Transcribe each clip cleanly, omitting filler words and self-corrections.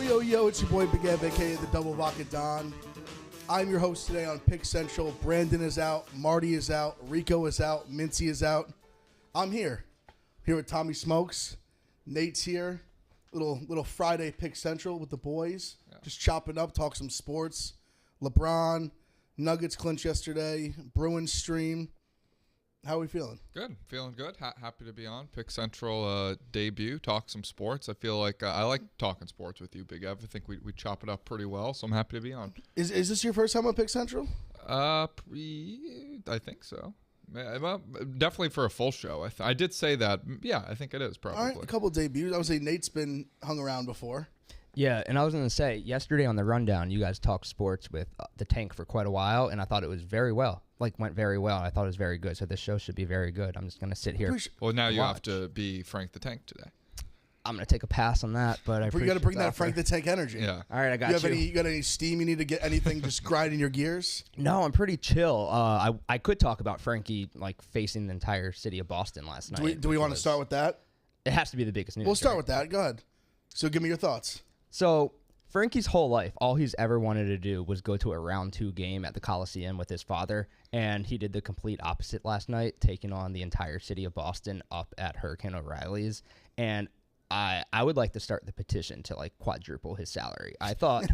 Yo, it's your boy Big Ev, aka the Double Vodka Don. I'm your host today on Pick Central. Brandon is out, Marty is out, Rico is out, Mincy is out. I'm here with Tommy Smokes. Nate's here. Little Friday Pick Central with the boys. Yeah. Just chopping up, talk some sports. LeBron, Nuggets clinch yesterday, Bruins stream. How are we feeling? Good. Feeling good. Happy to be on. Pick Central debut. Talk some sports. I feel like I like talking sports with you, Big Ev. I think we chop it up pretty well, so I'm happy to be on. Is this your first time on Pick Central? I think so. Definitely for a full show. I did say that. Yeah, I think it is probably. All right, a couple of debuts. I would say Nate's been hung around before. Yeah, and I was going to say, yesterday on the rundown, you guys talked sports with the Tank for quite a while, and I thought it was very well. Went very well. I thought it was very good, so this show should be very good. I'm just going to sit here. Well, now you have to be Frank the Tank today. I'm going to take a pass on that, but you got to bring that Frank the Tank energy. Yeah. All right, I got you. You got any steam you need to get anything just grinding your gears? No, I'm pretty chill. I could talk about Frankie facing the entire city of Boston last night. Do we want to start with that? It has to be the biggest news. We'll start with that. Go ahead. So give me your thoughts. So Frankie's whole life, all he's ever wanted to do was go to a round 2 game at the Coliseum with his father, and he did the complete opposite last night, taking on the entire city of Boston up at Hurricane O'Reilly's. And I would like to start the petition to quadruple his salary. I thought,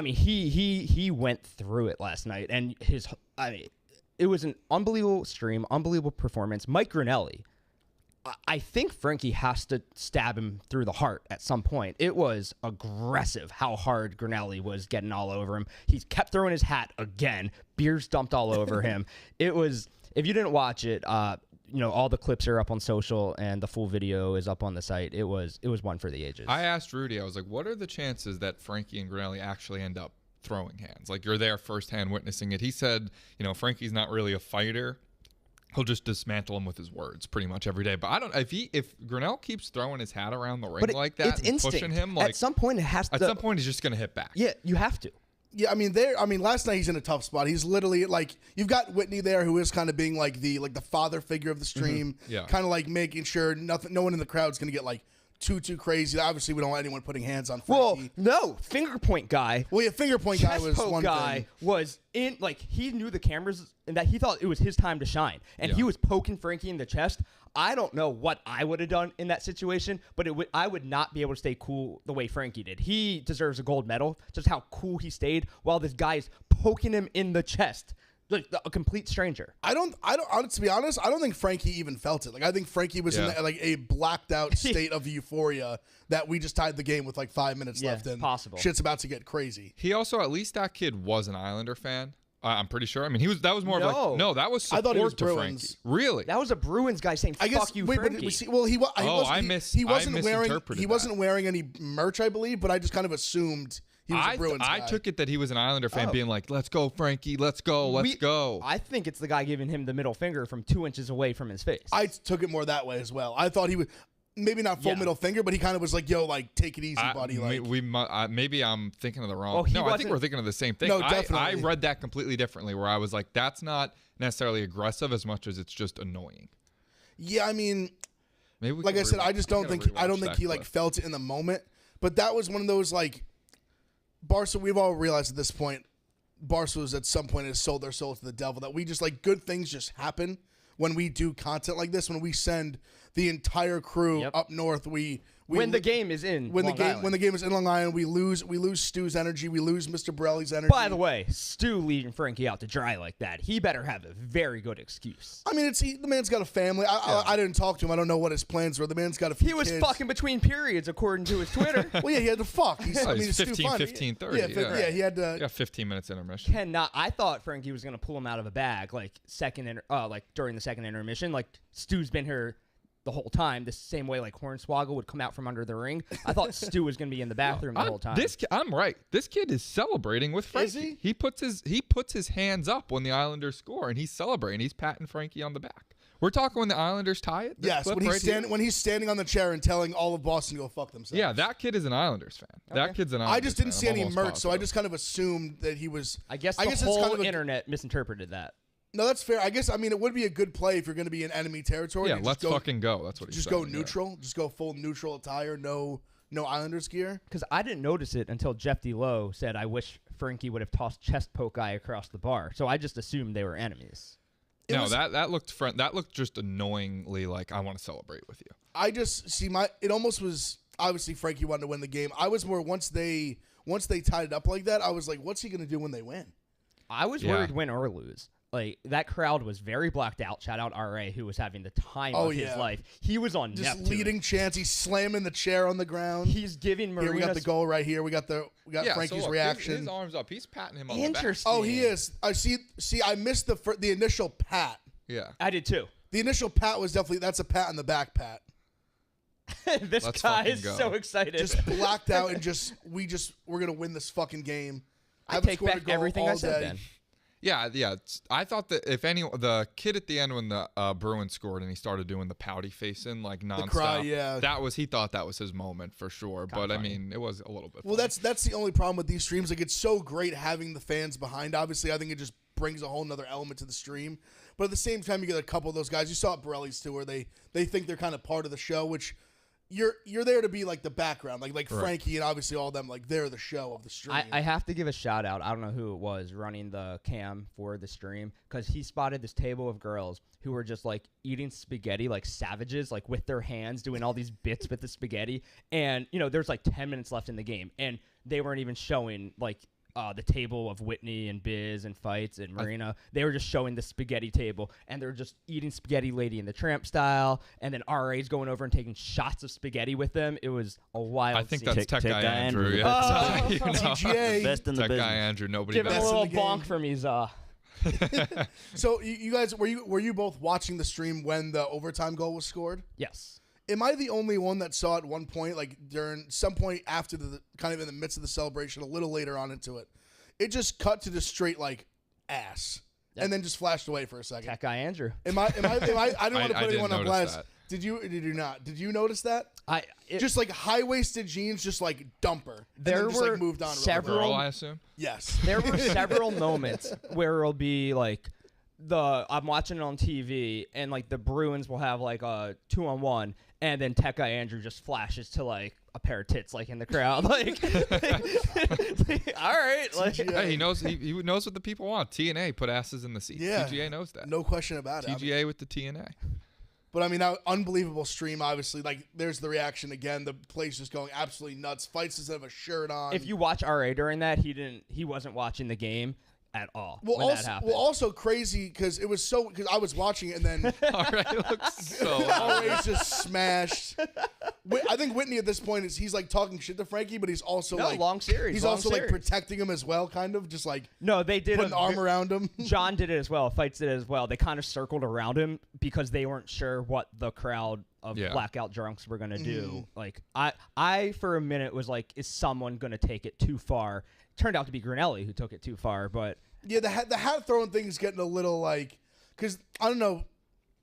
he went through it last night, and it was an unbelievable stream, unbelievable performance. Mike Grinelli, I think Frankie has to stab him through the heart at some point. It was aggressive how hard Grinelli was getting all over him. He kept throwing his hat again. Beers dumped all over him. It was, if you didn't watch it, all the clips are up on social and the full video is up on the site. It was one for the ages. I asked Rudy, I was like, what are the chances that Frankie and Grinelli actually end up throwing hands? Like, you're there firsthand witnessing it. He said, Frankie's not really a fighter. He'll just dismantle him with his words pretty much every day. But I don't. If Grinnell keeps throwing his hat around the ring like that, it's and instinct. pushing him, at some point it has to. At some point, he's just gonna hit back. Yeah, you have to. Yeah, last night he's in a tough spot. He's literally you've got Whitney there, who is kind of being the father figure of the stream. Mm-hmm. Yeah. Kind of making sure no one in the crowd's gonna get too crazy. Obviously, we don't want anyone putting hands on Frankie. Well, no, finger point guy. Well, yeah, finger point guy was one guy thing. Was in he knew the cameras and that he thought it was his time to shine, and he was poking Frankie in the chest. I don't know what I would have done in that situation, but I would not be able to stay cool the way Frankie did. He deserves a gold medal, just how cool he stayed while this guy is poking him in the chest. A complete stranger. To be honest, I don't think Frankie even felt it. I think Frankie was in a blacked out state of euphoria that we just tied the game with 5 minutes left and possible. Shit's about to get crazy. He also, at least that kid was an Islander fan. I'm pretty sure. That was more that was support I thought it was to Bruins. Frankie. Really? That was a Bruins guy saying, fuck you, Frankie. He wasn't wearing any merch, I believe, but I just kind of assumed he was a Bruins guy. I took it that he was an Islander fan being like, let's go, Frankie, let's go, let's go. I think it's the guy giving him the middle finger from 2 inches away from his face. I took it more that way as well. I thought he would, maybe not full middle finger, but he kind of was take it easy, buddy. Maybe I'm thinking of the wrong. I think we're thinking of the same thing. No, definitely. I read that completely differently, where I was like, that's not necessarily aggressive as much as it's just annoying. Yeah, maybe like I said, I don't think he felt it in the moment, but that was one of those Barstool, we've all realized at this point, Barstool at some point has sold their soul to the devil, that we just good things just happen when we do content like this, when we send the entire crew up north, when the game is in when the game is in Long Island, we lose Stu's energy, we lose Mr. Borelli's energy. By the way, Stu leaving Frankie out to dry like that, he better have a very good excuse. The man's got a family. I didn't talk to him. I don't know what his plans were. The man's got a few kids. He was fucking between periods, according to his Twitter. Well, yeah, he had to fuck. He's 15, 30. Yeah, he had to. Yeah, 15 minutes intermission. I thought Frankie was gonna pull him out of a bag during the second intermission. Stu's been here the whole time, the same way Hornswoggle would come out from under the ring. I thought Stu was going to be in the bathroom the whole time. I'm right. This kid is celebrating with Frankie. Is he? He puts his hands up when the Islanders score, and he's celebrating. He's patting Frankie on the back. We're talking when the Islanders tie it? Yes, when he's standing on the chair and telling all of Boston to go fuck themselves. Yeah, that kid is an Islanders fan. Okay. That kid's an Islanders fan. I just didn't see any merch, so I just kind of assumed that he was... I guess the whole internet misinterpreted that. No, that's fair. I guess, it would be a good play if you're going to be in enemy territory. Yeah, let's fucking go. That's what he's saying. Just go neutral. Yeah. Just go full neutral attire. No no Islanders gear. Because I didn't notice it until Jeff DeLoe said, "I wish Frankie would have tossed chest poke guy across the bar." So I just assumed they were enemies. That looked just annoyingly like I want to celebrate with you. I just see it almost was obviously Frankie wanted to win the game. I was more once they tied it up like that, I was like, what's he gonna do when they win? I was worried win or lose. Like, that crowd was very blacked out. Shout out R.A., who was having the time of his life. He was on just Neptune. leading chance. He's slamming the chair on the ground. He's giving Marina. Here we got the goal right here. We got Frankie's reaction. His arms up. He's patting him on the back. Interesting. Oh, he is. I see. I missed the initial pat. Yeah, I did too. The initial pat was that's a pat in the back pat. This guy is so excited. Just blacked out and we're gonna win this fucking game. I take back everything I said then. Yeah. I thought that the kid at the end when the Bruins scored and he started doing the pouty facing like nonstop. The cry, yeah. He thought that was his moment for sure. But I mean, it was a little bit. Well, funny. that's the only problem with these streams. Like, it's so great having the fans behind. Obviously, I think it just brings a whole nother element to the stream. But at the same time, you get a couple of those guys. You saw it Borelli's too, where they think they're kind of part of the show, which. You're there to be like the background, like right. Frankie and obviously all of them, like they're the show of the stream. I have to give a shout out. I don't know who it was running the cam for the stream, because he spotted this table of girls who were just like eating spaghetti like savages, like with their hands, doing all these bits with the spaghetti. And there's like 10 minutes left in the game, and they weren't even showing like the table of Whitney and Biz and Fights and Marina. They were just showing the spaghetti table, and they're just eating spaghetti Lady in the Tramp style, and then RA's going over and taking shots of spaghetti with them. It was a wild I think scene. that's Tech Guy Andrew. Yeah. TGA. The best in the Tech business. Guy Andrew. Nobody Give him a better. little bonk from his So you guys, were you both watching the stream when the overtime goal was scored? Yes. Am I the only one that saw at one point, like during some point after the kind of in the midst of the celebration, a little later on into it, it just cut to just straight like ass, and then just flashed away for a second. Tech Guy Andrew. Am I? I didn't want to put anyone on blast. That. Did you? Did you not? Did you notice that? Just like high-waisted jeans, just like dumper. There just, were like, moved on. several. Girl, I assume. Yes. There were several moments where it'll be like I'm watching it on TV, and like the Bruins will have like a 2-on-1, and then Tech Guy Andrew just flashes to like a pair of tits like in the crowd, like all right, like hey, he knows what the people want. TNA put asses in the seats. Yeah. TGA knows that. No question about it. TGA with the TNA. But I mean, unbelievable stream. Obviously, like there's the reaction again. The place is going absolutely nuts. Fights doesn't have a shirt on. If you watch RA during that, he wasn't watching the game at all. That also crazy because it was because I was watching it and then RA looks so. RA's just smashed. I think Whitney at this point he's like talking shit to Frankie, but he's also long series. He's also like protecting him as well, kind of just like they did put an arm around him. John did it as well. Fights did it as well. They kind of circled around him because they weren't sure what the crowd of blackout drunks were gonna do. Like I for a minute was like, is someone gonna take it too far? Turned out to be Grinelli who took it too far, but yeah, the hat throwing thing is getting a little like, because I don't know.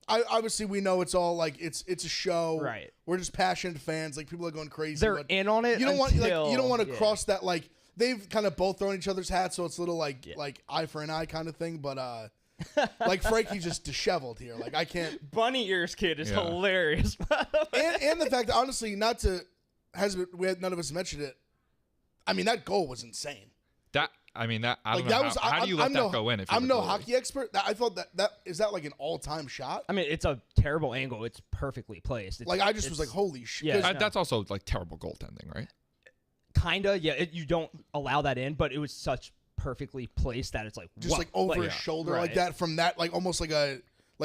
Obviously, we know it's all like it's a show. Right. We're just passionate fans. Like people are going crazy. They're in on it. You don't want to cross that. Like they've kind of both thrown each other's hats, so it's a little like eye for an eye kind of thing. But like Frankie's just disheveled here. Like I can't. Bunny ears kid is hilarious. and the fact that honestly, none of us mentioned it. I mean, that goal was insane. I don't know. How do you let that go in? If I'm no hockey expert. I thought that is that like an all-time shot. I mean, it's a terrible angle. It's perfectly placed. I just was like, holy shit. Yeah, that's also like terrible goaltending, right? Kinda, yeah. You don't allow that in, but it was such perfectly placed that it's like just like over his shoulder like that from that like almost like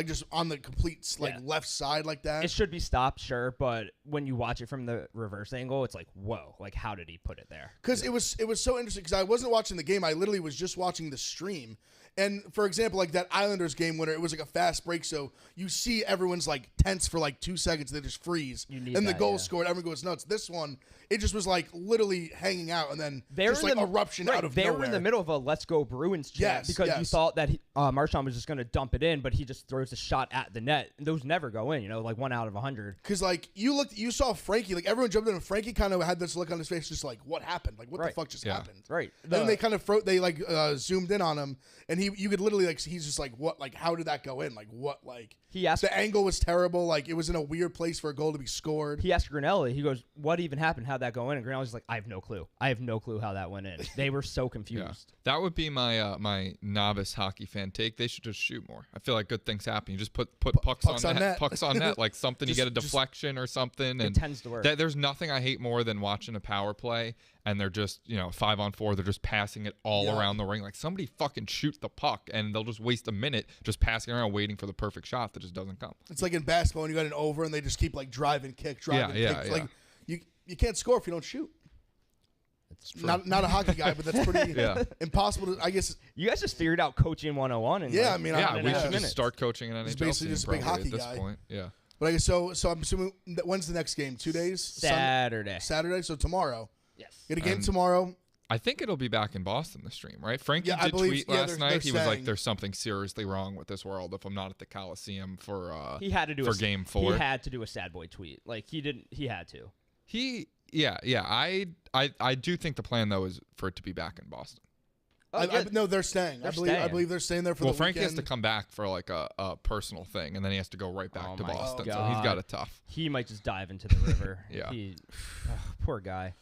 just on the complete left side like that. It should be stopped, sure, but when you watch it from the reverse angle, it's like, whoa, like how did he put it there? Because it was so interesting because I wasn't watching the game. I literally was just watching the stream. And for example, like that Islanders game winner, it was like a fast break, so you see everyone's like tense for like 2 seconds, they just freeze. And the goal scored, everyone goes nuts. This one, it just was like literally hanging out and then just like eruption out of nowhere. They were in the middle of a Let's Go Bruins chant because you thought that Marchand was just going to dump it in, but he just throws a shot at the net. And those never go in, like 1 out of 100. Because like you saw Frankie, like everyone jumped in and Frankie kind of had this look on his face just like, what happened? Like what the fuck just happened? Right. Then they kind of zoomed in on him and he you could literally like he's just like what like how did that go in like what like he asked the angle was terrible like it was in a weird place for a goal to be scored. He asked Grinelli. He goes, "What even happened? How'd that go in?" And Grinelli's like, "I have no clue. I have no clue how that went in." They were so confused. Yeah. That would be my my novice hockey fan take. They should just shoot more. I feel like good things happen. You just put pucks on net, pucks on net, like something. You get a deflection or something. And it tends to work. There's nothing I hate more than watching a power play and they're just 5-on-4. They're just passing it all around the ring. Like somebody fucking shoot the puck and they'll just waste a minute just passing around waiting for the perfect shot that just doesn't come. It's like in basketball when you got an over and they just keep like driving, kick. Yeah. Like you can't score if you don't shoot. Not a hockey guy, but that's pretty impossible to, I guess. You guys just figured out coaching 101. And yeah, I mean, we should just start coaching an NHL It's basically just a big hockey at this guy. point. Yeah. But I guess so I'm assuming when's the next game? 2 days? Saturday. Saturday, so tomorrow. Yes. Get a game tomorrow. I think it'll be back in Boston, the stream, right? Frankie I did believe, tweet last night. He was like, saying- there's something seriously wrong with this world if I'm not at the Coliseum for he had to do for Game 4. He had to do a sad boy tweet. Like, he had to. I do think the plan, though, is for it to be back in Boston. No, they're staying. I believe they're staying there for the weekend. Frankie has to come back for like a personal thing, and then he has to go right back to Boston. So he's got it tough. He might just dive into the river. Yeah. Poor guy.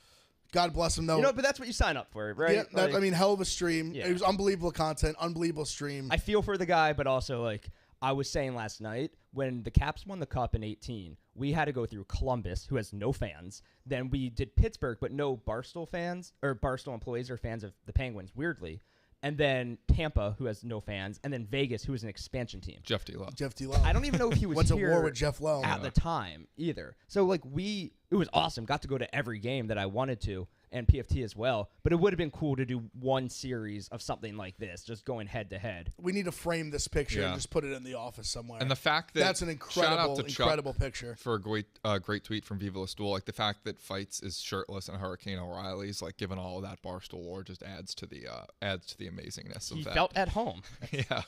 God bless him, though. But that's what you sign up for, right? Yeah, hell of a stream. Yeah. It was unbelievable content, unbelievable stream. I feel for the guy, but also, like, I was saying last night, when the Caps won the Cup in 2018, we had to go through Columbus, who has no fans. Then we did Pittsburgh, but no Barstool fans, or Barstool employees are fans of the Penguins, weirdly. And then Tampa, who has no fans, and then Vegas, who is an expansion team. Jeff D. Lowe. I don't even know if he was What's here a war with Jeff Lowe at the time either. So, like, it was awesome. Got to go to every game that I wanted to, and PFT as well. But it would have been cool to do one series of something like this, just going head to head. We need to frame this picture and just put it in the office somewhere. And the fact that that's an incredible picture. For a great tweet from Viva La Stool. Like the fact that Fights is shirtless and Hurricane O'Reilly's, like given all of that Barstool lore, just adds to the amazingness of that. He felt at home. Yeah.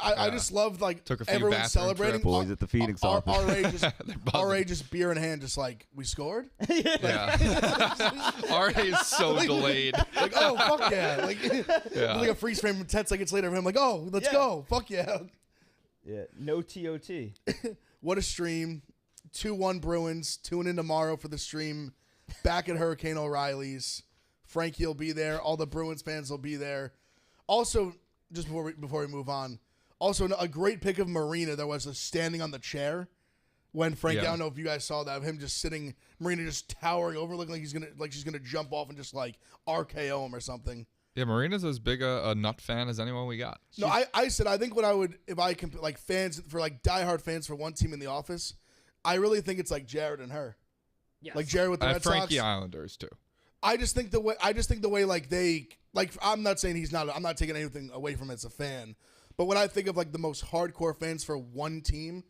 I just loved like everyone celebrating. Boys at the Phoenix office. RA just beer in hand, just like we scored. RA is so delayed. Like, oh fuck yeah! Like, like a freeze frame 10 seconds later of him, like, oh, let's go, fuck yeah. Yeah, no TOT. What a stream! 2-1 Bruins. Tune in tomorrow for the stream. Back at Hurricane O'Reilly's. Frankie will be there. All the Bruins fans will be there. Also, just before we move on, also a great pic of Marina. There was a standing on the chair when Frankie. I don't know if you guys saw that. Of him just sitting. Marina just towering over, looking like she's gonna jump off and just like RKO him or something. Yeah, Marina's as big a nut fan as anyone we got. No, I said I think what I would if I can like fans for like diehard fans for one team in the office. I really think it's like Jared and her. Yes. Like Jared with the Red Frankie Sox. Islanders too. I just think the way like they like I'm not saying he's not. I'm not taking anything away from it as a fan. But when I think of like the most hardcore fans for one team,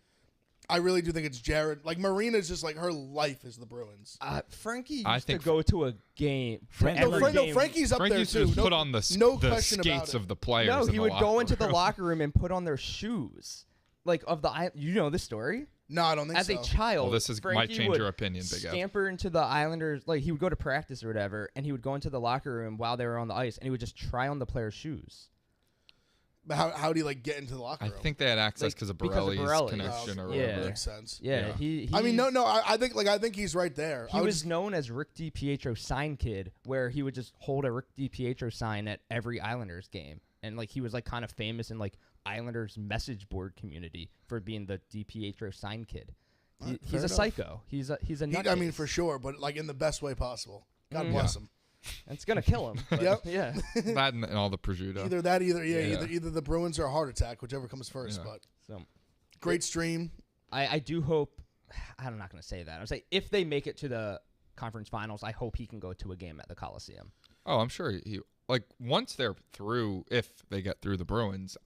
I really do think it's Jared. Like Marina's just like her life is the Bruins. Frankie used to go to a game. Frankie's up Frankie there too. Put on the skates of the players. No, he would go into the room. locker room and put on their shoes. Like you know this story? No, I don't think so. As a child, might change your opinion, Big F. Scamper into the Islanders, like he would go to practice or whatever, and he would go into the locker room while they were on the ice, and he would just try on the players' shoes. But how do you like get into the locker room? I think they had access because of Borelli's connection or whatever. That makes sense. Yeah. I mean, no. I think he's right there. He was known as Rick DiPietro sign kid, where he would just hold a Rick DiPietro sign at every Islanders game, and like he was like kind of famous in like Islanders message board community for being the DiPietro sign kid. He's a psycho. He's a nutcase. I mean, for sure, but like in the best way possible. God bless him. It's gonna kill him. Yeah. That and all the prosciutto. Either the Bruins or a heart attack, whichever comes first. Yeah. But great stream. I do hope. I'm not gonna say that. I'm saying if they make it to the conference finals, I hope he can go to a game at the Coliseum. Oh, I'm sure he. Like once they're through, if they get through the Bruins,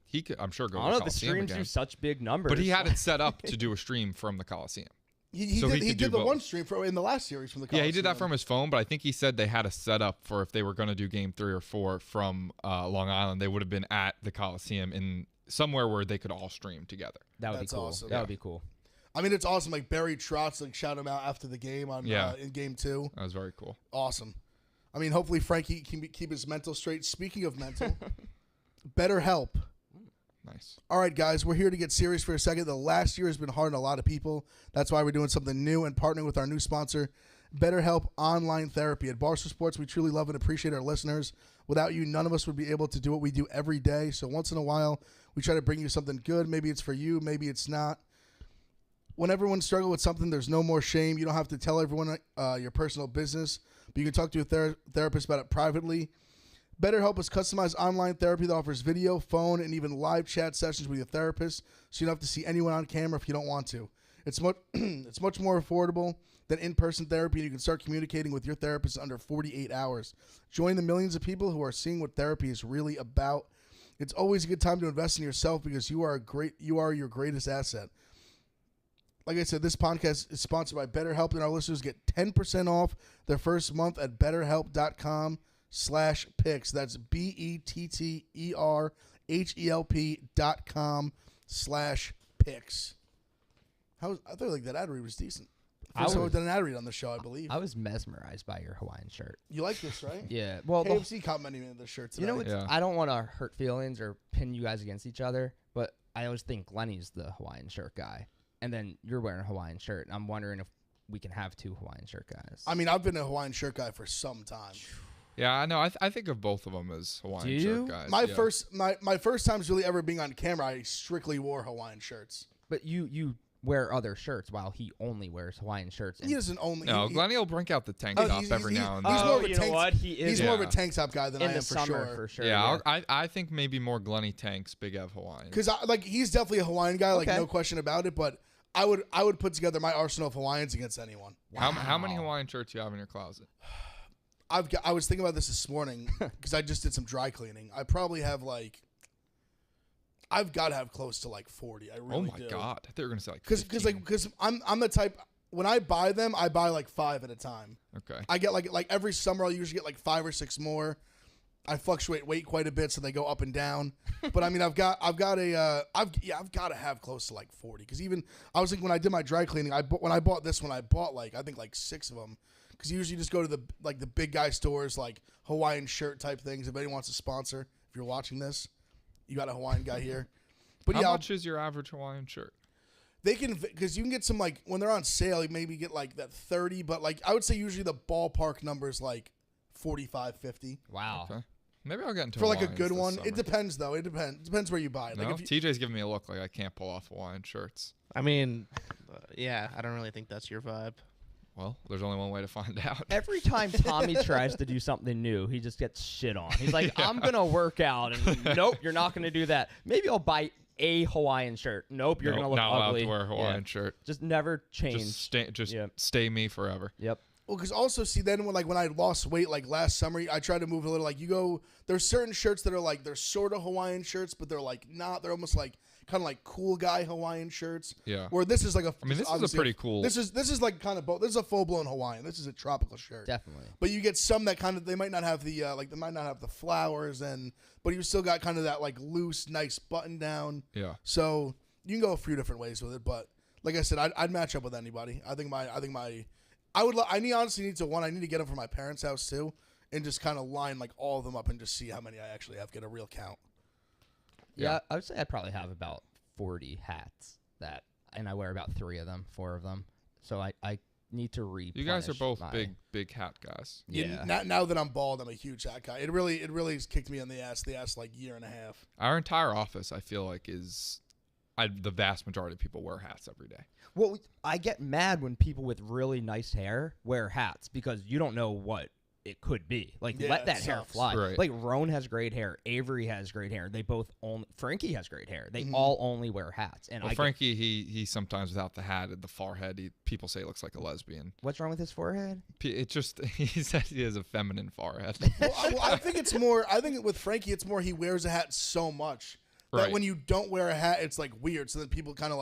he could. I'm sure go. I don't to know. The streams do such big numbers, but he had it set up to do a stream from the Coliseum. He did the one stream in the last series from the Coliseum. Yeah, he did that from his phone, but I think he said they had a setup for if they were going to do game 3 or 4 from Long Island, they would have been at the Coliseum in somewhere where they could all stream together. That would be cool. Awesome. That would be cool. I mean, it's awesome. Like Barry Trotz, like shout him out after the game in game 2. That was very cool. Awesome. I mean, hopefully Frankie can keep his mental straight. Speaking of mental, BetterHelp. Nice. All right, guys, we're here to get serious for a second. The last year has been hard on a lot of people. That's why we're doing something new and partnering with our new sponsor, BetterHelp Online Therapy. At Barstool Sports, we truly love and appreciate our listeners. Without you, none of us would be able to do what we do every day. So once in a while, we try to bring you something good. Maybe it's for you, maybe it's not. When everyone struggles with something, there's no more shame. You don't have to tell everyone your personal business, but you can talk to a therapist about it privately. BetterHelp is customized online therapy that offers video, phone, and even live chat sessions with your therapist, so you don't have to see anyone on camera if you don't want to. It's much more affordable than in-person therapy, and you can start communicating with your therapist in under 48 hours. Join the millions of people who are seeing what therapy is really about. It's always a good time to invest in yourself because you are your greatest asset. Like I said, this podcast is sponsored by BetterHelp, and our listeners get 10% off their first month at BetterHelp.com/picks. That's BetterHelp.com/picks. I thought like that ad read was decent. First time I've done an ad read on the show, I believe. I was mesmerized by your Hawaiian shirt. You like this, right? Yeah. Well, KFC complimented me on the shirt today. You know, I don't want to hurt feelings or pin you guys against each other, but I always think Lenny's the Hawaiian shirt guy. And then you're wearing a Hawaiian shirt. I'm wondering if we can have two Hawaiian shirt guys. I mean, I've been a Hawaiian shirt guy for some time. Yeah, I know. I think of both of them as Hawaiian shirt guys. My first times really ever being on camera, I strictly wore Hawaiian shirts. But you wear other shirts while he only wears Hawaiian shirts. He doesn't only. No, Glenny will bring out the tank top every now and then. He's more of a tank. What? He is. He's more of a tank top guy than I am the summer, for sure. Yeah, I think maybe more Glenny tanks, Big Ev Hawaiian. Because he's definitely a Hawaiian guy, like no question about it. But I would put together my arsenal of Hawaiians against anyone. Wow. How many Hawaiian shirts do you have in your closet? I was thinking about this morning because I just did some dry cleaning. I probably have I've got to have close to 40. I really do. Oh my god! I thought you were gonna say because I'm the type when I buy them, I buy 5 at a time. Okay. I get like every summer I'll usually get 5 or 6 more. I fluctuate weight quite a bit, so they go up and down. But I mean, I've got to have close to 40 because even I was thinking when I did my dry cleaning, when I bought this one, I bought I think 6 of them because you usually just go to the big guy stores Hawaiian shirt type things. If anyone wants to sponsor, if you're watching this, you got a Hawaiian guy here. But how much is your average Hawaiian shirt? They can because you can get some when they're on sale, you maybe get that 30, but I would say usually the ballpark number is 45, 50. Wow. Okay. Maybe I'll get into for Hawaiians a good one. Summer. It depends though. It depends where you buy it. No? TJ's giving me a look like I can't pull off Hawaiian shirts. I mean, yeah, I don't really think that's your vibe. Well, there's only one way to find out. Every time Tommy tries to do something new, he just gets shit on. He's like, I'm going to work out. And nope, you're not going to do that. Maybe I'll buy a Hawaiian shirt. Nope, you're going to look not ugly. Allowed to wear a Hawaiian shirt. Just never change. Just stay me forever. Yep. Well, because also see then when I lost weight last summer, I tried to move a little. There's certain shirts that are they're sort of Hawaiian shirts, but they're not. They're almost kind of cool guy Hawaiian shirts. Yeah. Where this is I mean, this is a pretty cool. This is kind of both. This is a full blown Hawaiian. This is a tropical shirt. Definitely. But you get some that they might not have the they might not have the flowers but you still got kind of that loose, nice button down. Yeah. So you can go a few different ways with it, but like I said, I'd match up with anybody. I honestly need to get them from my parents' house too, and just kind of line all of them up and just see how many I actually have. Get a real count. Yeah, I would say I'd probably have about 40 hats and I wear about 4 of them. So I need to replenish. You guys are both big hat guys. Yeah. Now that I'm bald, I'm a huge hat guy. It really has kicked me in the ass year and a half. Our entire office, I feel is. The vast majority of people wear hats every day. Well, I get mad when people with really nice hair wear hats because you don't know what it could be. Let that hair fly. Right. Roan has great hair. Avery has great hair. They both Frankie has great hair. They all only wear hats. And Frankie, he sometimes without the hat at the forehead, people say he looks like a lesbian. What's wrong with his forehead? It just he said he has a feminine forehead. I think it's more. I think with Frankie, it's more he wears a hat so much. That when you don't wear a hat, it's weird. So then people kind of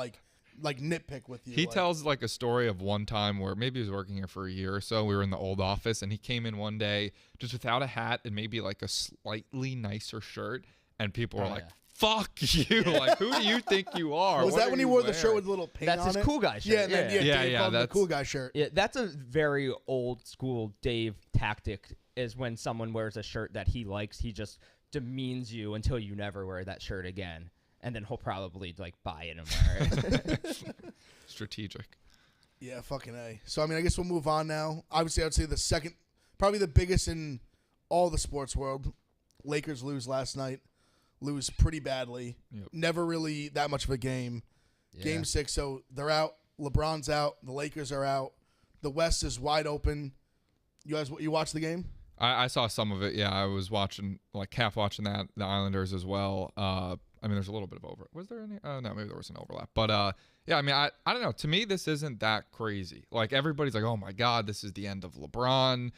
nitpick with you. He tells a story of one time where maybe he was working here for a year or so. We were in the old office and he came in one day just without a hat and maybe a slightly nicer shirt. And people were fuck you. Who do you think you are? Was that when he wore the shirt with a little paint on it? That's his cool guy shirt. Yeah, that's the cool guy shirt. Yeah, that's a very old school Dave tactic is when someone wears a shirt that he likes, he just demeans you until you never wear that shirt again, and then he'll probably like buy it and wear it. Strategic. Yeah, fucking A. So, I mean, I guess we'll move on now. Obviously, I would say the second, probably the biggest in all the sports world. Lakers lose last night. Lose pretty badly. Yep. Never really that much of a game. Yeah. Game 6, so they're out. LeBron's out. The Lakers are out. The West is wide open. You guys, you watched the game? I saw some of it. Yeah, I was watching, like half watching that, the Islanders as well. I mean, there's a little bit of overlap. Was there any? No, maybe there was an overlap. But yeah, I mean, I don't know. To me, this isn't that crazy. Like everybody's like, oh my God, this is the end of LeBron.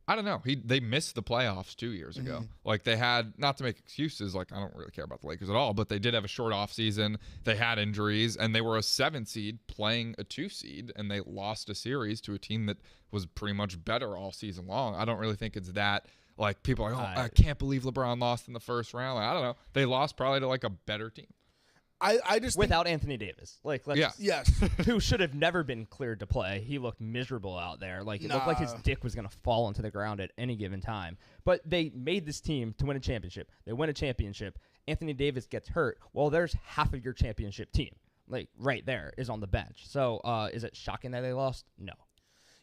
I don't know. They missed the playoffs 2 years ago. Like they had, not to make excuses, like I don't really care about the Lakers at all, but they did have a short off season. They had injuries, and they were a 7 seed playing a 2 seed, and they lost a series to a team that was pretty much better all season long. I don't really think it's that. Like people are like, oh, I can't believe LeBron lost in the first round. Like, I don't know. They lost probably to like a better team. I just without Anthony Davis, like yes, who should have never been cleared to play. He looked miserable out there. Like it looked like his dick was gonna fall into the ground at any given time. But they made this team to win a championship. They win a championship. Anthony Davis gets hurt. Well, there's half of your championship team, like right there, is on the bench. So is it shocking that they lost? No.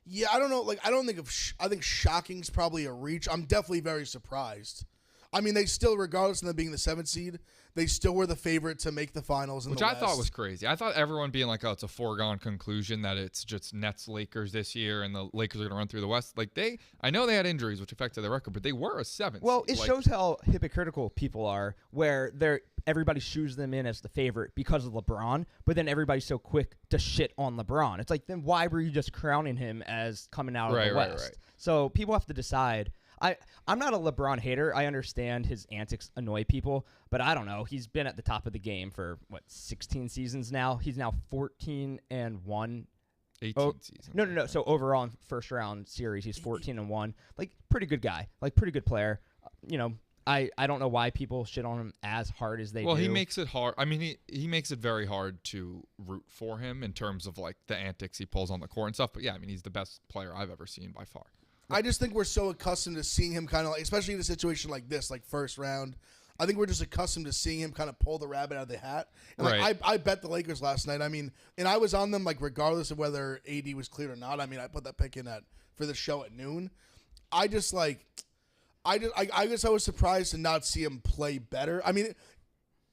Yeah, I don't know. Like I don't think I think shocking's probably a reach. I'm definitely very surprised. I mean, they still, regardless of them being the 7th seed, they still were the favorite to make the finals. Which I thought was crazy. I thought everyone being like, oh, it's a foregone conclusion that it's just Nets Lakers this year and the Lakers are going to run through the West. Like I know they had injuries, which affected their record, but they were a 7th Well, seed. it shows how hypocritical people are, where everybody shoes them in as the favorite because of LeBron, but then everybody's so quick to shit on LeBron. It's like, then why were you just crowning him as coming out of the West? Right. So people have to decide. I'm not a LeBron hater. I understand his antics annoy people, but I don't know. He's been at the top of the game for, 16 seasons now? He's now 14-1. 18 seasons. No. So overall in first round series, he's 14-1. Like, pretty good guy. Like, pretty good player. I don't know why people shit on him as hard as they do. Well, he makes it hard. I mean, he makes it very hard to root for him in terms of, like, the antics he pulls on the court and stuff. But, yeah, I mean, he's the best player I've ever seen by far. I just think we're so accustomed to seeing him kind of like, especially in a situation like this, like first round. I think we're just accustomed to seeing him kind of pull the rabbit out of the hat. And like, I bet the Lakers last night. I mean, and I was on them like regardless of whether AD was cleared or not. I mean, I put that pick in for the show at noon. I guess I was surprised to not see him play better. I mean,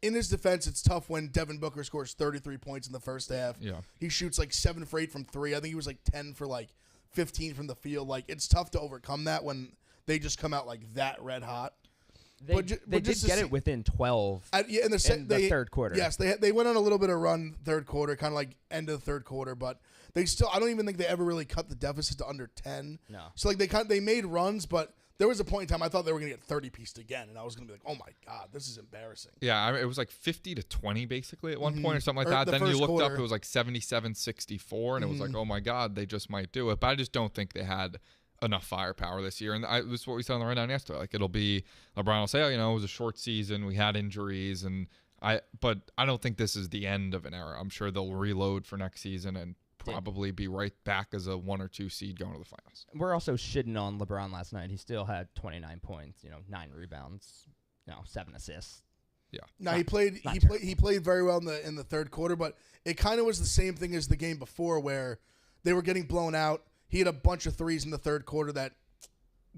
in his defense, it's tough when Devin Booker scores 33 points in the first half. Yeah, he shoots like 7 for 8 from 3. I think he was like 10 for like 15 from the field. Like, it's tough to overcome that when they just come out like that red hot. They did get it within 12 in the third quarter. Yes, they went on a little bit of run third quarter, kind of like end of the third quarter, but they still, I don't even think they ever really cut the deficit to under 10. No. So like they made runs, but there was a point in time I thought they were going to get 30-pieced again, and I was going to be like, oh my God, this is embarrassing. Yeah, it was like 50-20 basically at one point or something like that. Then you looked up, it was like 77-64, and it was like, oh my God, they just might do it. But I just don't think they had enough firepower this year. And this is what we said on the rundown yesterday. Like, it'll be, LeBron will say, oh, it was a short season, we had injuries, but I don't think this is the end of an era. I'm sure they'll reload for next season and probably be right back as a 1 or 2 seed going to the finals. We're also shitting on LeBron last night. He still had 29 points, 9 rebounds, 7 assists. Yeah. No, he played very well in the third quarter, but it kind of was the same thing as the game before where they were getting blown out. He had a bunch of threes in the third quarter that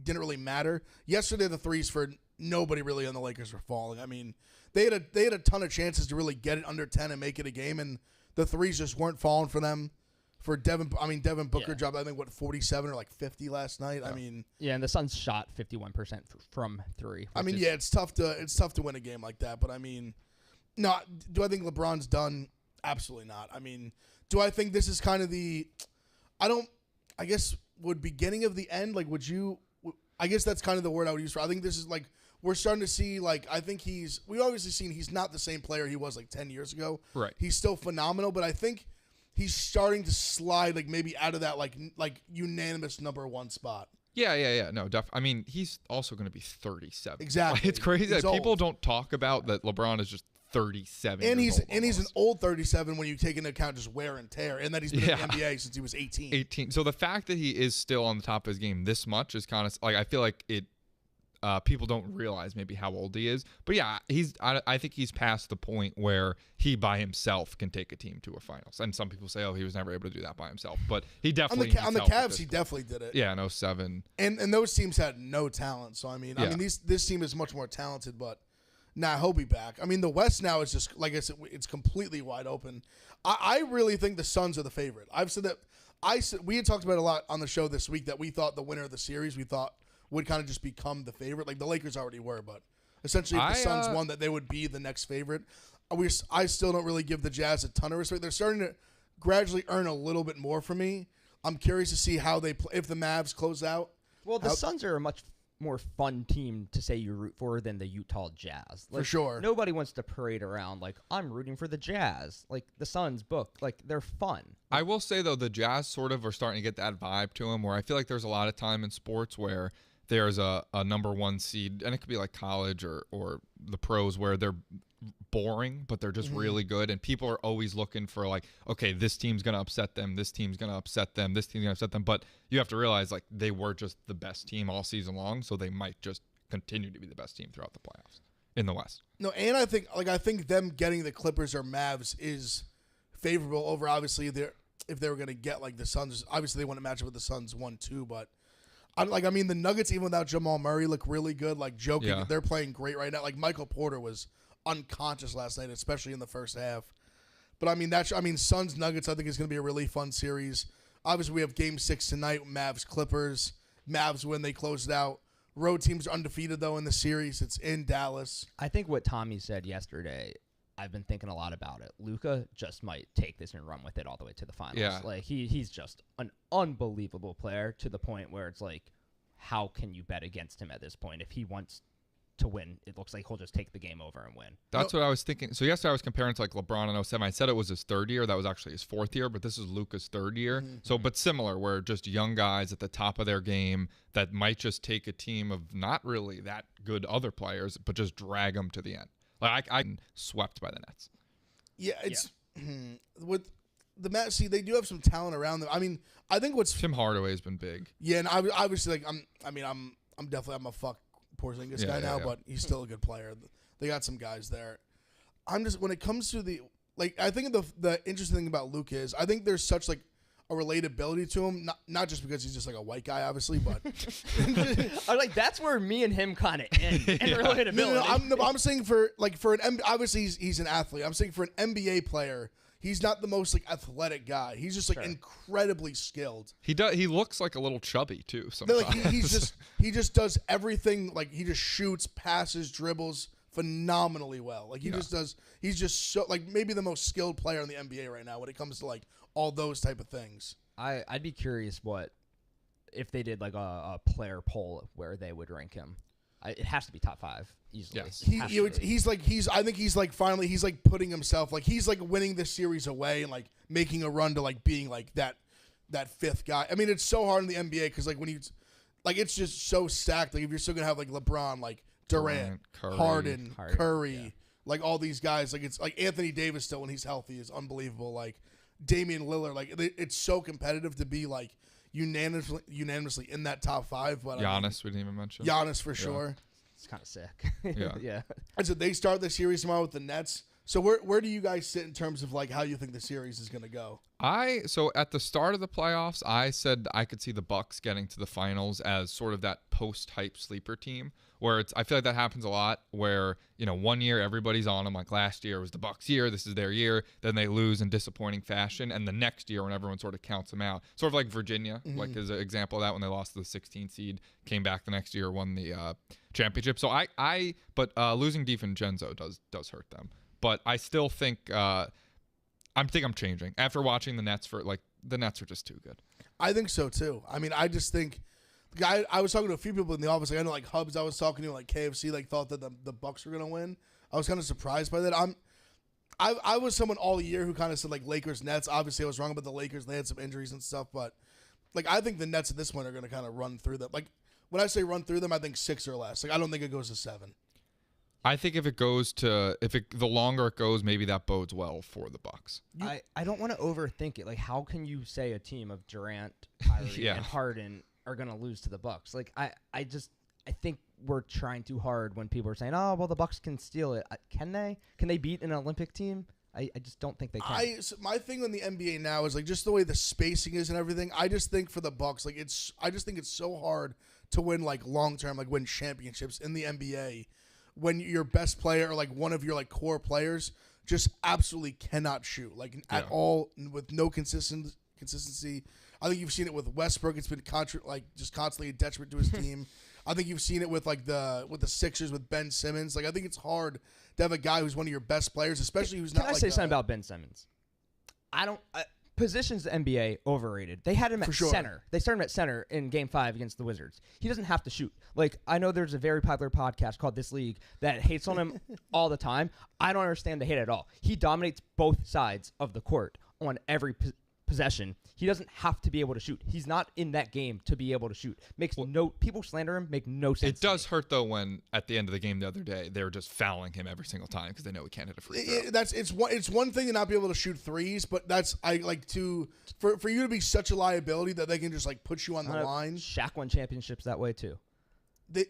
didn't really matter. Yesterday, the threes for nobody really on the Lakers were falling. I mean, they had a ton of chances to really get it under 10 and make it a game, and the threes just weren't falling for them. For Devin Booker dropped, I think, 47 or like 50 last night. Yeah. I mean, yeah, and the Suns shot 51% from 3. I mean, it's tough to win a game like that. But I mean, no, do I think LeBron's done? Absolutely not. I mean, do I think this is kind of I guess beginning of the end? Like, would you? I guess that's kind of the word I would use for. I think this is like we're starting to see. Like, I think we obviously seen he's not the same player he was like 10 years ago. Right. He's still phenomenal, but I think he's starting to slide like maybe out of that like unanimous number 1 spot. Yeah. No, I mean, he's also going to be 37. Exactly. Like, it's crazy that people old. Don't talk about that LeBron is just 37. And he's an old 37 when you take into account just wear and tear, and that he's been in the NBA since he was 18. 18. So the fact that he is still on the top of his game this much is kind of like, I feel like people don't realize maybe how old he is. But yeah, I think he's past the point where he by himself can take a team to a finals. And some people say, oh, he was never able to do that by himself. But he definitely on the Cavs, he definitely did it. Yeah, in 07. And those teams had no talent. So I mean, this team is much more talented, but he'll be back. I mean, the West now is just, like I said, it's completely wide open. I really think the Suns are the favorite. I've said that. We had talked about it a lot on the show this week that we thought the winner of the series would kind of just become the favorite. Like the Lakers already were, but essentially if the Suns won, that they would be the next favorite. I still don't really give the Jazz a ton of respect. They're starting to gradually earn a little bit more for me. I'm curious to see how they play if the Mavs close out. Well, the Suns are a much more fun team to say you root for than the Utah Jazz. For sure. Nobody wants to parade around like, I'm rooting for the Jazz. Like, the Suns they're fun. I will say, though, the Jazz sort of are starting to get that vibe to them where I feel like there's a lot of time in sports where there's a number one seed, and it could be like college or the pros where they're boring, but they're just really good, and people are always looking for like, okay, this team's gonna upset them, this team's gonna upset them, this team's gonna upset them, but you have to realize like they were just the best team all season long, so they might just continue to be the best team throughout the playoffs in the West. No, and I think them getting the Clippers or Mavs is favorable over obviously if they were gonna get like the Suns. Obviously they want to match up with the Suns 1-2, but I mean the Nuggets even without Jamal Murray look really good. Like joking, they're playing great right now. Like Michael Porter was unconscious last night, especially in the first half. But I mean, Suns Nuggets I think is going to be a really fun series. Obviously, we have Game 6 tonight. Mavs Clippers. Mavs win, they close it out. Road teams are undefeated though in the series. It's in Dallas. I think what Tommy said yesterday, I've been thinking a lot about it. Luka just might take this and run with it all the way to the finals. Yeah. Like he's just an unbelievable player to the point where it's like, how can you bet against him at this point? If he wants to win, it looks like he'll just take the game over and win. That's what I was thinking. So yesterday I was comparing to like LeBron in 07. I said it was his third year. That was actually his fourth year, but this is Luka's third year. Mm-hmm. So, but similar, where just young guys at the top of their game that might just take a team of not really that good other players, but just drag them to the end. Like I swept by the Nets. Yeah, it's with the Mets. See, they do have some talent around them. I mean, I think what's Tim Hardaway has been big. Yeah, and obviously, like I'm definitely a fuck Porzingis guy now, but he's still a good player. They got some guys there. I'm just when it comes to I think the interesting thing about Luka is I think there's such like a relatability to him, not just because he's just like a white guy, obviously, but I'm like that's where me and him kind of end in relatability. No, I'm saying for an obviously he's an athlete. I'm saying for an NBA player, he's not the most like athletic guy. He's just like incredibly skilled. He looks like a little chubby too. Sometimes. Like he just does everything. Like he just shoots, passes, dribbles phenomenally well. Like he just does. He's just so like maybe the most skilled player in the NBA right now when it comes to like all those type of things. I'd be curious what if they did like a player poll where they would rank him. It has to be top 5 easily. Yes. I think he's like putting himself like he's like winning this series away and like making a run to like being like that fifth guy. I mean, it's so hard in the NBA because like when you like it's just so stacked. Like if you're still gonna have like LeBron, like Durant, Harden, Curry, like all these guys. Like it's like Anthony Davis still when he's healthy is unbelievable. Like Damian Lillard, like it's so competitive to be like unanimously in that top 5. But Giannis, we didn't even mention. Giannis for sure. It's kind of sick. Yeah. And so they start the series tomorrow with the Nets. So where do you guys sit in terms of like how you think the series is going to go? So at the start of the playoffs, I said I could see the Bucks getting to the finals as sort of that post-hype sleeper team where I feel like that happens a lot where, one year everybody's on them. Like last year was the Bucks year. This is their year. Then they lose in disappointing fashion. And the next year when everyone sort of counts them out, sort of like Virginia, like as an example of that when they lost to the 16th seed, came back the next year, won the championship. So but losing DiVincenzo does hurt them. But I still think I'm changing after watching the Nets the Nets are just too good. I think so too. I mean, I just think I was talking to a few people in the office. Like, I know like Hubs. I was talking to like KFC. Like thought that the Bucks were gonna win. I was kind of surprised by that. I was someone all year who kind of said like Lakers Nets. Obviously, I was wrong about the Lakers. They had some injuries and stuff, but like I think the Nets at this point are gonna kind of run through them. Like when I say run through them, I think 6 or less. Like I don't think it goes to 7. I think the longer it goes, maybe that bodes well for the Bucks. I don't want to overthink it. Like, how can you say a team of Durant, Kyrie, and Harden are going to lose to the Bucks? Like, I think we're trying too hard when people are saying, "Oh, well, the Bucks can steal it." Can they? Can they beat an Olympic team? I just don't think they can. My thing on the NBA now is like just the way the spacing is and everything. I just think for the Bucks, like I just think it's so hard to win like long term, like win championships in the NBA when your best player or like one of your like core players just absolutely cannot shoot like at all with no consistency. I think you've seen it with Westbrook. It's been just constantly a detriment to his team. I think you've seen it with like the Sixers with Ben Simmons. Like I think it's hard to have a guy who's one of your best players, especially who's not. Can I say something about Ben Simmons? Positions the NBA overrated. They had him at center. They started him at center in Game 5 against the Wizards. He doesn't have to shoot. Like I know there's a very popular podcast called This League that hates on him all the time. I don't understand the hate at all. He dominates both sides of the court on every possession. He doesn't have to be able to shoot. He's not in that game to be able to shoot. People slander him, make no sense. It does hurt though when at the end of the game the other day they were just fouling him every single time because they know he can't hit a free throw. It's one thing to not be able to shoot threes, but for you to be such a liability that they can just like put you on the line. Shaq won championships that way too. They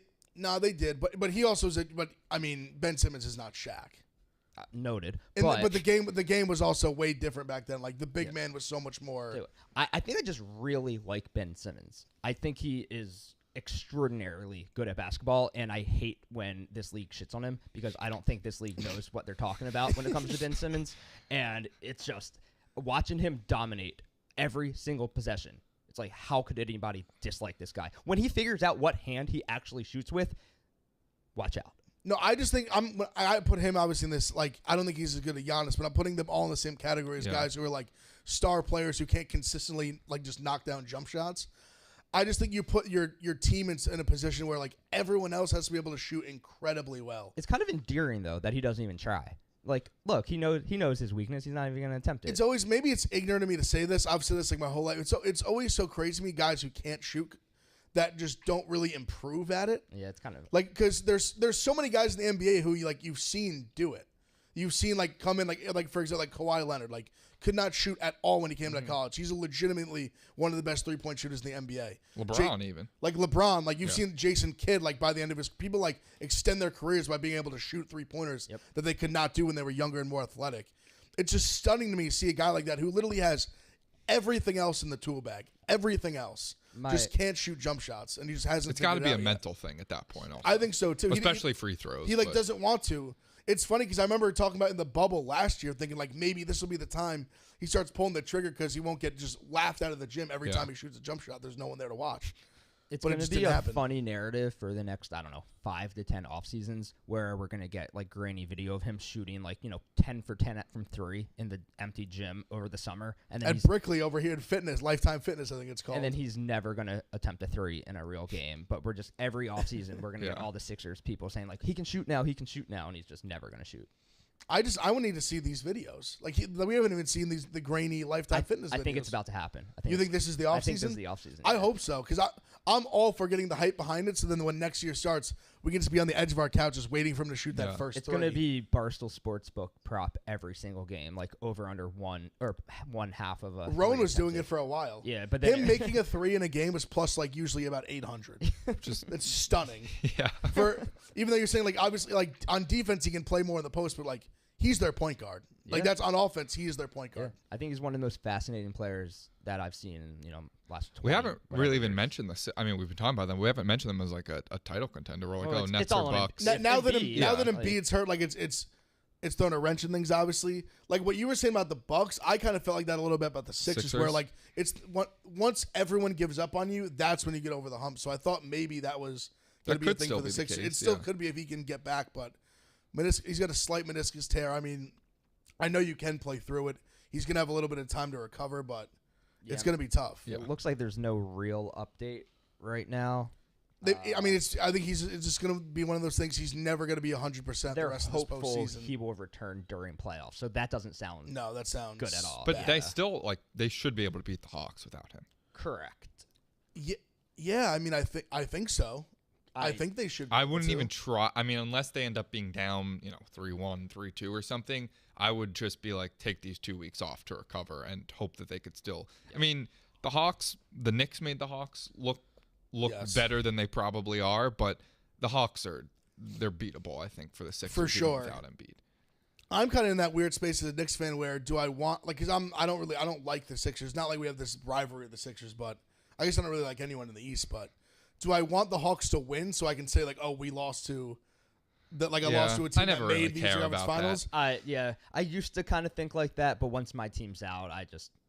did, but he also is. Ben Simmons is not Shaq. Noted. But the game was also way different back then. Like the big man was so much more. I think I just really like Ben Simmons. I think he is extraordinarily good at basketball, and I hate when this league shits on him because I don't think this league knows what they're talking about when it comes to Ben Simmons. And it's just watching him dominate every single possession. It's like, how could anybody dislike this guy? When he figures out what hand he actually shoots with, watch out. No, I just think I put him obviously in this, like, I don't think he's as good as Giannis, but I'm putting them all in the same category as guys who are like star players who can't consistently like just knock down jump shots. I just think you put your team in a position where like everyone else has to be able to shoot incredibly well. It's kind of endearing though that he doesn't even try. Like, look, he knows his weakness. He's not even going to attempt it. It's always, maybe it's ignorant of me to say this. I've said this like my whole life. It's always so crazy to me, guys who can't shoot that just don't really improve at it. Yeah, it's kind of like because there's so many guys in the NBA who you've seen do it. You've seen like come in like for example like Kawhi Leonard like could not shoot at all when he came to college. He's legitimately one of the best 3-point shooters in the NBA. LeBron even like LeBron like you've seen Jason Kidd like by the end of his people like extend their careers by being able to shoot 3-pointers that they could not do when they were younger and more athletic. It's just stunning to me to see a guy like that who literally has everything else in the tool bag, everything else. Just can't shoot jump shots, and he just hasn't. It's got to be a mental thing at that point. Also. I think so too, especially free throws. He doesn't want to. It's funny because I remember talking about in the bubble last year, thinking like maybe this will be the time he starts pulling the trigger because he won't get just laughed out of the gym every time he shoots a jump shot. There's no one there to watch. It's going to be a funny narrative for the next, 5 to 10 off seasons where we're going to get like grainy video of him shooting 10 for 10 from 3 in the empty gym over the summer. And Brickley over here in Lifetime Fitness, I think it's called. And then he's never going to attempt a 3 in a real game. But we're just every off season, we're going to get all the Sixers people saying like, he can shoot now, and he's just never going to shoot. I would need to see these videos. Like we haven't even seen the grainy Lifetime Fitness videos. I think it's about to happen. You think this is the off season? I think this is the off season. I hope so because I'm all for getting the hype behind it. So then when next year starts, we can just be on the edge of our couches waiting for him to shoot that first. It's going to be Barstool Sports book prop every single game, like over under one half of a. Rowan was doing it for a while. Yeah, but him making a 3 in a game was plus like usually about 800. It's stunning. Yeah. Even though you're saying like obviously like on defense he can play more in the post, but like he's their point guard. Like that's on offense. He is their point guard. Yeah. I think he's one of the most fascinating players that I've seen in last 20 We haven't really even mentioned this. I mean, we've been talking about them. We haven't mentioned them as like a title contender. We're like, Nets or Bucks. Now that Embiid's hurt, like it's thrown a wrench in things. Obviously, like what you were saying about the Bucks, I kind of felt like that a little bit about the Sixers. Where like it's once everyone gives up on you, that's when you get over the hump. So I thought maybe that was going to be a thing for the Sixers. It still could be if he can get back, but he's got a slight meniscus tear. I mean, I know you can play through it. He's going to have a little bit of time to recover, but it's going to be tough. Yeah. It looks like there's no real update right now. I think it's just going to be one of those things. He's never going to be 100% the rest of this postseason. He will return during playoffs, so that doesn't sound good at all. But they still they should be able to beat the Hawks without him. Correct. Yeah. I mean, I think so. I think they should. I wouldn't even try. I mean, unless they end up being down, 3-1, 3-2 or something, I would just be like, take these 2 weeks off to recover and hope that they could still. I mean, the Knicks made the Hawks look better than they probably are, but the Hawks they're beatable. I think for the Sixers For sure. without Embiid. I'm kind of in that weird space as a Knicks fan where do I want because I don't like the Sixers. Not like we have this rivalry with the Sixers, but I guess I don't really like anyone in the East. But do I want the Hawks to win so I can say like, oh, we lost to lost to a team that made these conference finals? I used to kind of think like that, but once my team's out,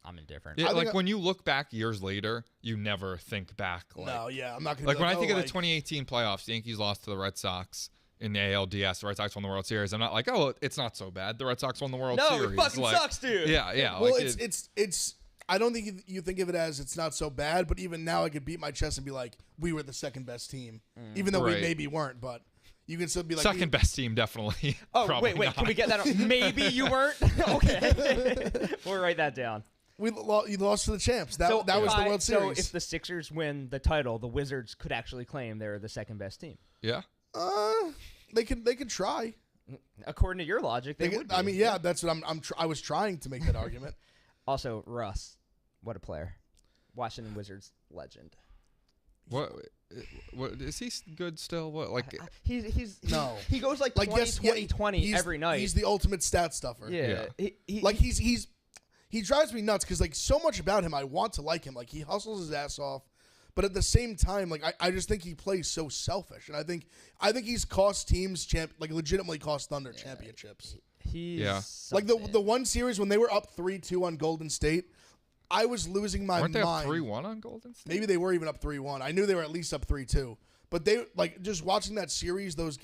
I'm indifferent. Yeah, like when you look back years later, you never think back. Like, no, yeah, I'm not gonna like when I think of the 2018 playoffs, the Yankees lost to the Red Sox. In the ALDS, the Red Sox won the World Series. I'm not like, oh, it's not so bad. The Red Sox won the World Series. No, it fucking sucks, dude. Yeah. Well, like it's. I don't think you think of it as it's not so bad, but even now I could beat my chest and be like, we were the second best team, even though we maybe weren't. But you can still be like second best team, definitely. Oh, wait, not. Can we get that on? Maybe you weren't. Okay, we'll write that down. You lost to the champs. That was the World Series. So if the Sixers win the title, the Wizards could actually claim they're the second best team. Yeah. They can try. According to your logic, they would. I mean, yeah, that's what I was trying to make that argument. Also, Russ, what a player! Washington Wizards legend. What is he good still? What like he's no. He goes like 20 every night. He's the ultimate stat stuffer. Yeah. He drives me nuts because like so much about him I want to like him. Like he hustles his ass off. But at the same time, like I just think he plays so selfish, and I think he's cost teams legitimately cost Thunder championships. Like the one series when they were up 3-2 on Golden State, I was losing my mind. Weren't they up 3-1 on Golden State? Maybe they were even up 3-1. I knew they were at least up 3-2. But they like just watching that series, those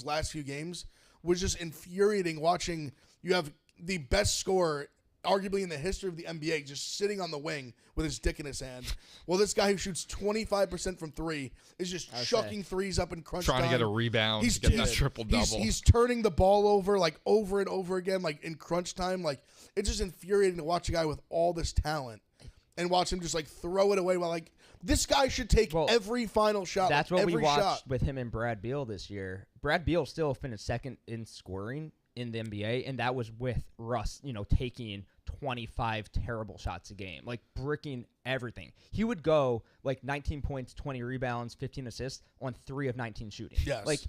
last few games was just infuriating. Watching you have the best scorer arguably in the history of the NBA, just sitting on the wing with his dick in his hand. Well, this guy who shoots 25% from three is just chucking threes up in crunch time. Trying to get a rebound, get that triple-double. He's turning the ball over, like, over and over again, like, in crunch time. Like, it's just infuriating to watch a guy with all this talent and watch him just, like, throw it away while, like, this guy should take every final shot. That's what we watched with him and Brad Beal this year. Brad Beal still finished second in scoring in the NBA, and that was with Russ, taking 25 terrible shots a game, like bricking everything. He would go like 19 points, 20 rebounds, 15 assists on 3 of 19 shooting. Yes. Like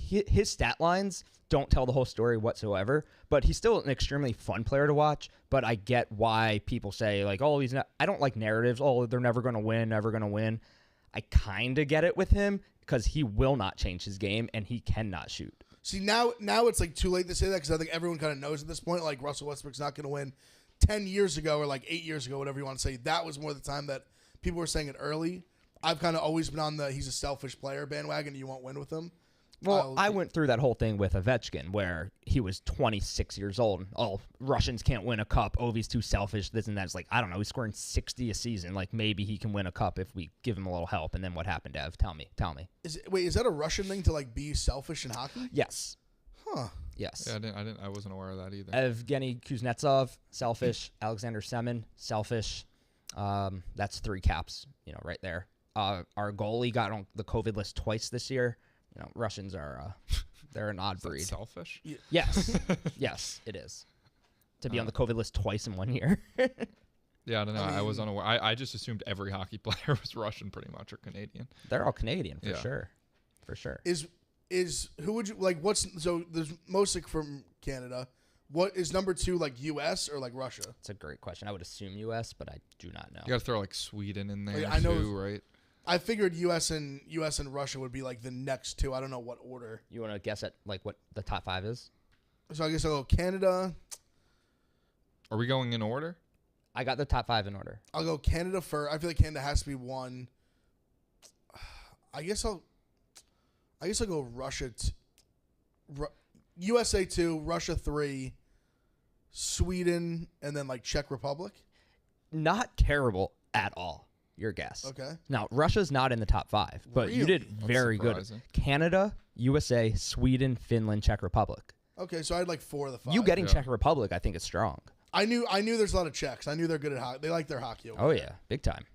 his stat lines don't tell the whole story whatsoever, but he's still an extremely fun player to watch. But I get why people say like, oh, I don't like narratives. Oh, they're never going to win, never going to win. I kind of get it with him because he will not change his game and he cannot shoot. See, now it's like too late to say that because I think everyone kind of knows at this point, like Russell Westbrook's not going to win. 10 years ago or like 8 years ago, whatever you want to say, that was more the time that people were saying it early. I've kind of always been on the he's a selfish player bandwagon. You won't win with him. Well, I went through that whole thing with Ovechkin where he was 26 years old. Oh, Russians can't win a cup. Ovi's too selfish. This and that. It's like, I don't know. He's scoring 60 a season. Like maybe he can win a cup if we give him a little help. And then what happened, Ev? Tell me. Is that a Russian thing to like be selfish in hockey? Yes. Huh. Yes. Yeah, I wasn't aware of that either. Evgeny Kuznetsov, selfish. Alexander Semin, selfish. That's 3 caps, right there. Our goalie got on the COVID list twice this year. Russians are they're an odd breed. Selfish? Yes. Yes, it is. To be on the COVID list twice in 1 year. Yeah, I don't know. I was unaware. I just assumed every hockey player was Russian pretty much or Canadian. They're all Canadian for sure. For sure. Is who would you like? There's mostly from Canada. What is number 2 like U.S. or like Russia? It's a great question. I would assume U.S., but I do not know. You got to throw like Sweden in there too, right? I figured U.S. and Russia would be like the next 2. I don't know what order. You want to guess at like what the top 5 is? So I guess I'll go Canada. Are we going in order? I got the top 5 in order. I'll go Canada first. I feel like Canada has to be 1. I guess I'll go Russia. USA 2, Russia 3, Sweden, and then like Czech Republic. Not terrible at all. Your guess. Okay. Now Russia's not in the top 5, but really? You did very good. Canada, USA, Sweden, Finland, Czech Republic. Okay, so I had like 4 of the 5. You getting Czech Republic, I think, is strong. I knew there's a lot of Czechs. I knew they're good at hockey. They like their hockey. Oh yeah, big time.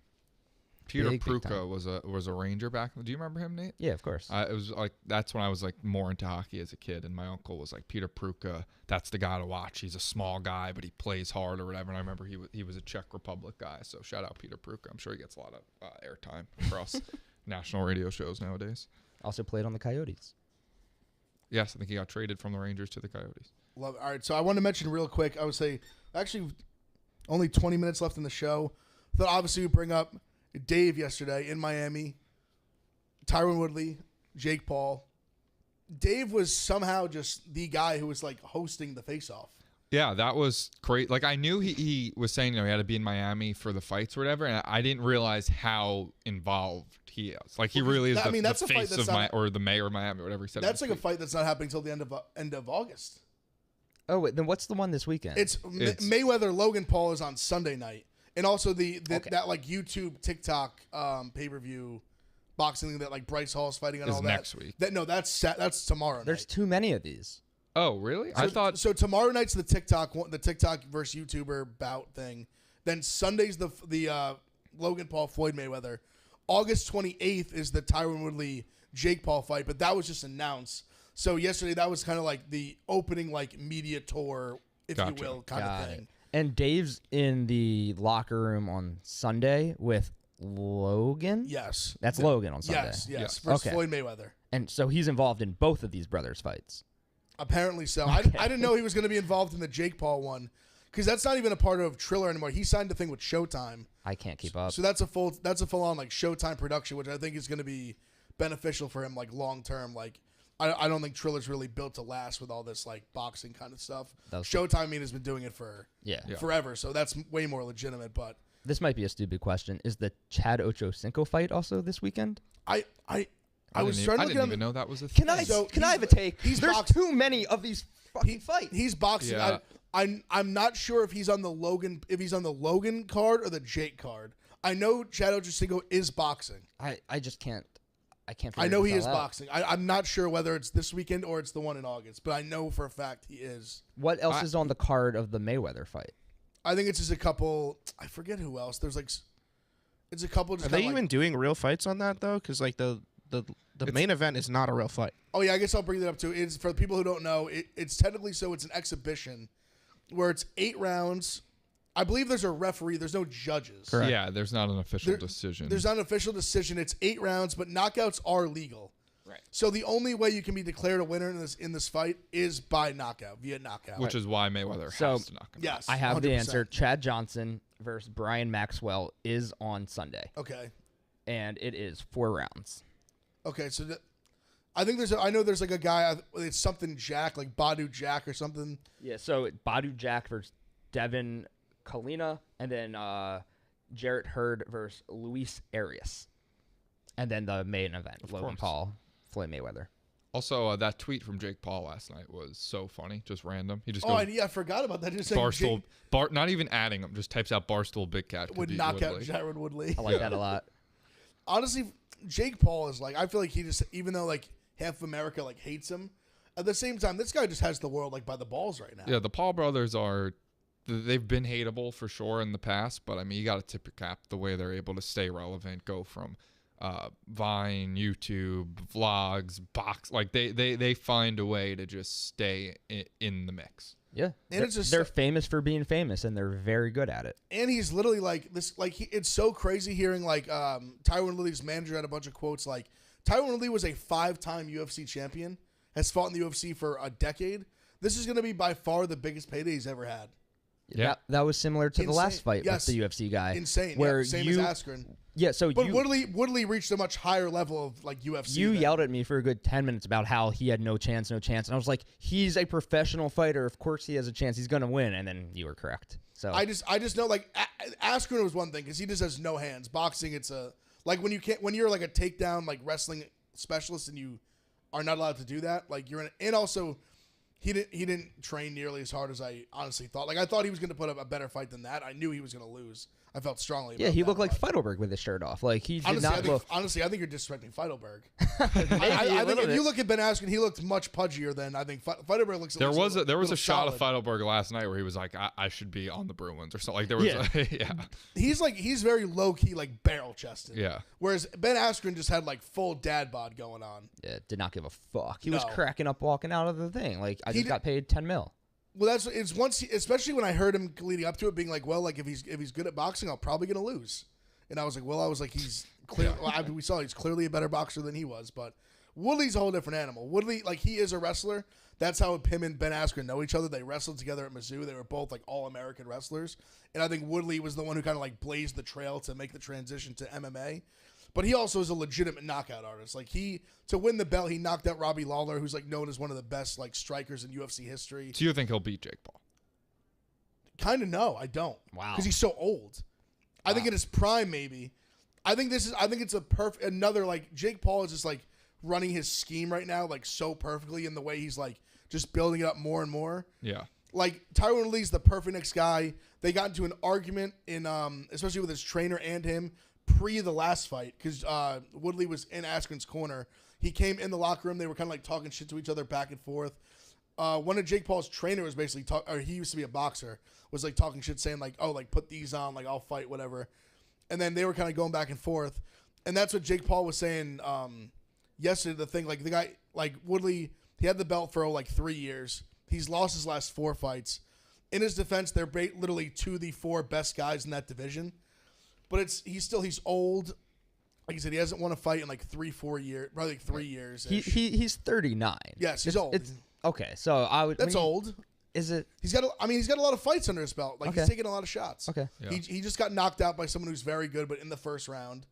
Peter Pruka was a Ranger back. Do you remember him, Nate? Yeah, of course. It was like that's when I was like more into hockey as a kid, and my uncle was like, Peter Pruka, that's the guy to watch. He's a small guy, but he plays hard or whatever. And I remember he was a Czech Republic guy. So shout out Peter Pruka. I'm sure he gets a lot of airtime across national radio shows nowadays. Also played on the Coyotes. Yes, I think he got traded from the Rangers to the Coyotes. Love it. All right, so I want to mention real quick. I would say, actually, only 20 minutes left in the show. Thought obviously we bring up Dave yesterday in Miami, Tyron Woodley, Jake Paul. Dave was somehow just the guy who was like hosting the face-off. Yeah, that was great. Like, I knew he was saying, he had to be in Miami for the fights or whatever, and I didn't realize how involved he is. Like, he really is the face of or the mayor of Miami, or whatever he said. That's like a fight that's not happening until the end of August. Oh, wait, then what's the one this weekend? It's Mayweather Logan Paul is on Sunday night, and also that like YouTube TikTok pay-per-view boxing thing that like Bryce Hall's fighting on is all that. next week. That's tomorrow. There's too many of these. Oh, really? I thought so. Tomorrow night's the TikTok versus YouTuber bout thing. Then Sunday's the Logan Paul Floyd Mayweather. August 28th is the Tyron Woodley Jake Paul fight, but that was just announced. So yesterday that was kind of like the opening like media tour, if you will, kind of thing. And Dave's in the locker room on Sunday with Logan. Yes, that's Logan on Sunday. Yes. Versus Floyd Mayweather. And so he's involved in both of these brothers' fights. Apparently so. I didn't know he was going to be involved in the Jake Paul one because that's not even a part of Triller anymore. He signed the thing with Showtime. I can't keep up. So that's a full on like Showtime production, which I think is going to be beneficial for him like long term. Like I don't think Triller's really built to last with all this like boxing kind of stuff. Showtime has been doing it for forever, so that's way more legitimate. But this might be a stupid question: is the Chad Ochocinco fight also this weekend? I didn't even know that was a thing. Can I have a take? There's too many of these fucking fights. He's boxing. Yeah. I'm not sure if he's on the Logan card or the Jake card. I know Chad Ochocinco is boxing. I just can't. I know he is boxing. I'm not sure whether it's this weekend or it's the one in August, but I know for a fact he is. What else is on the card of the Mayweather fight? I think it's just a couple. I forget who else. There's like, it's a couple. Just Are they even doing real fights on that though? Because like the main event is not a real fight. Oh yeah, I guess I'll bring that up too. It's for the people who don't know. It's technically it's an exhibition where it's 8 rounds. I believe there's a referee. There's no judges. Correct. Yeah, there's not an official decision. There's not an official decision. It's 8 rounds, but knockouts are legal. Right. So the only way you can be declared a winner in this fight is by knockout, via knockout. Which is why Mayweather has to knock him out. Yes, I have 100%. the answer. Chad Johnson versus Brian Maxwell is on Sunday. Okay. And it is 4 rounds. Okay, so I think I know there's like a guy. It's something Jack, like Badu Jack or something. Yeah. So Badu Jack versus Devin Kalina, and then Jarrett Hurd versus Luis Arias, and then the main event: Logan Paul, Floyd Mayweather. Also, that tweet from Jake Paul last night was so funny, just random. He just I forgot about that. Just Barstool, not even adding him, just types out Barstool Big Cat would knock out Tyron Woodley. I like that a lot. Honestly, Jake Paul is like, I feel like he just, even though like half of America like hates him, at the same time, this guy just has the world like by the balls right now. Yeah, the Paul brothers they've been hateable for sure in the past, but I mean, you got to tip your cap the way they're able to stay relevant, go from Vine, YouTube, vlogs, box, like they find a way to just stay in the mix. Yeah, and they're famous for being famous, and they're very good at it. And he's literally like this, like it's so crazy hearing like Tyron Woodley's manager had a bunch of quotes like Tyron Woodley was a 5-time UFC champion, has fought in the UFC for a decade. This is going to be by far the biggest payday he's ever had. Yeah, that was similar to the last fight with the UFC guy. Insane, where same as Askren. Yeah, but Woodley reached a much higher level of like UFC. You yelled at me for a good 10 minutes about how he had no chance, and I was like, he's a professional fighter. Of course, he has a chance. He's gonna win, and then you were correct. So I just know like Askren was one thing because he just has no hands. Boxing, it's a like when you're like a takedown like wrestling specialist and you are not allowed to do that. Like you're in, and also. He didn't train nearly as hard as I honestly thought. Like I thought he was going to put up a better fight than that. I knew he was going to lose. I felt strongly. Yeah, he looked like Feidelberg with his shirt off. Like he did not look. Honestly, I think you're disrespecting Feidelberg. I think if you look at Ben Askren, he looked much pudgier than I think Feidelberg looks. There was a shot of Feidelberg last night where he was like, I should be on the Bruins or something. Like there was, He's very low key, like barrel chested. Yeah. Whereas Ben Askren just had like full dad bod going on. Yeah, did not give a fuck. He was cracking up walking out of the thing. Like I just got paid $10 million. Well, especially when I heard him leading up to it, being like, well, like if he's good at boxing, I'm probably gonna lose. And I was like, he's clear. We saw he's clearly a better boxer than he was. But Woodley's a whole different animal. Woodley, like, he is a wrestler. That's how him and Ben Askren know each other. They wrestled together at Mizzou. They were both like all-American wrestlers. And I think Woodley was the one who kind of like blazed the trail to make the transition to MMA. But he also is a legitimate knockout artist. Like, to win the belt, he knocked out Robbie Lawler, who's like known as one of the best like strikers in UFC history. So you think he'll beat Jake Paul? Kind of no, I don't. Wow. Because he's so old. I think in his prime, maybe. I think it's a another like Jake Paul is just like running his scheme right now like so perfectly in the way he's like just building it up more and more. Yeah. Like Tyron Woodley's the perfect next guy. They got into an argument in especially with his trainer and him pre the last fight because Woodley was in Askren's corner. He came in the locker room. They were kind of like talking shit to each other back and forth. One of Jake Paul's trainer was basically or he used to be a boxer, was like talking shit, saying like, oh, like put these on, like I'll fight, whatever. And then they were kind of going back and forth. And that's what Jake Paul was saying yesterday. The thing, like the guy, like Woodley, he had the belt for like 3 years. He's lost his last 4 fights. In his defense, they're literally 2 of the 4 best guys in that division. But he's old. Like I said, he hasn't won a fight in like 3-4 years, probably like 3 years. He's 39. Yes, he's old. Okay, so I would. That's old. Is it? He's got a lot of fights under his belt. Like he's taking a lot of shots. Okay. Yeah. He just got knocked out by someone who's very good, but in the first round.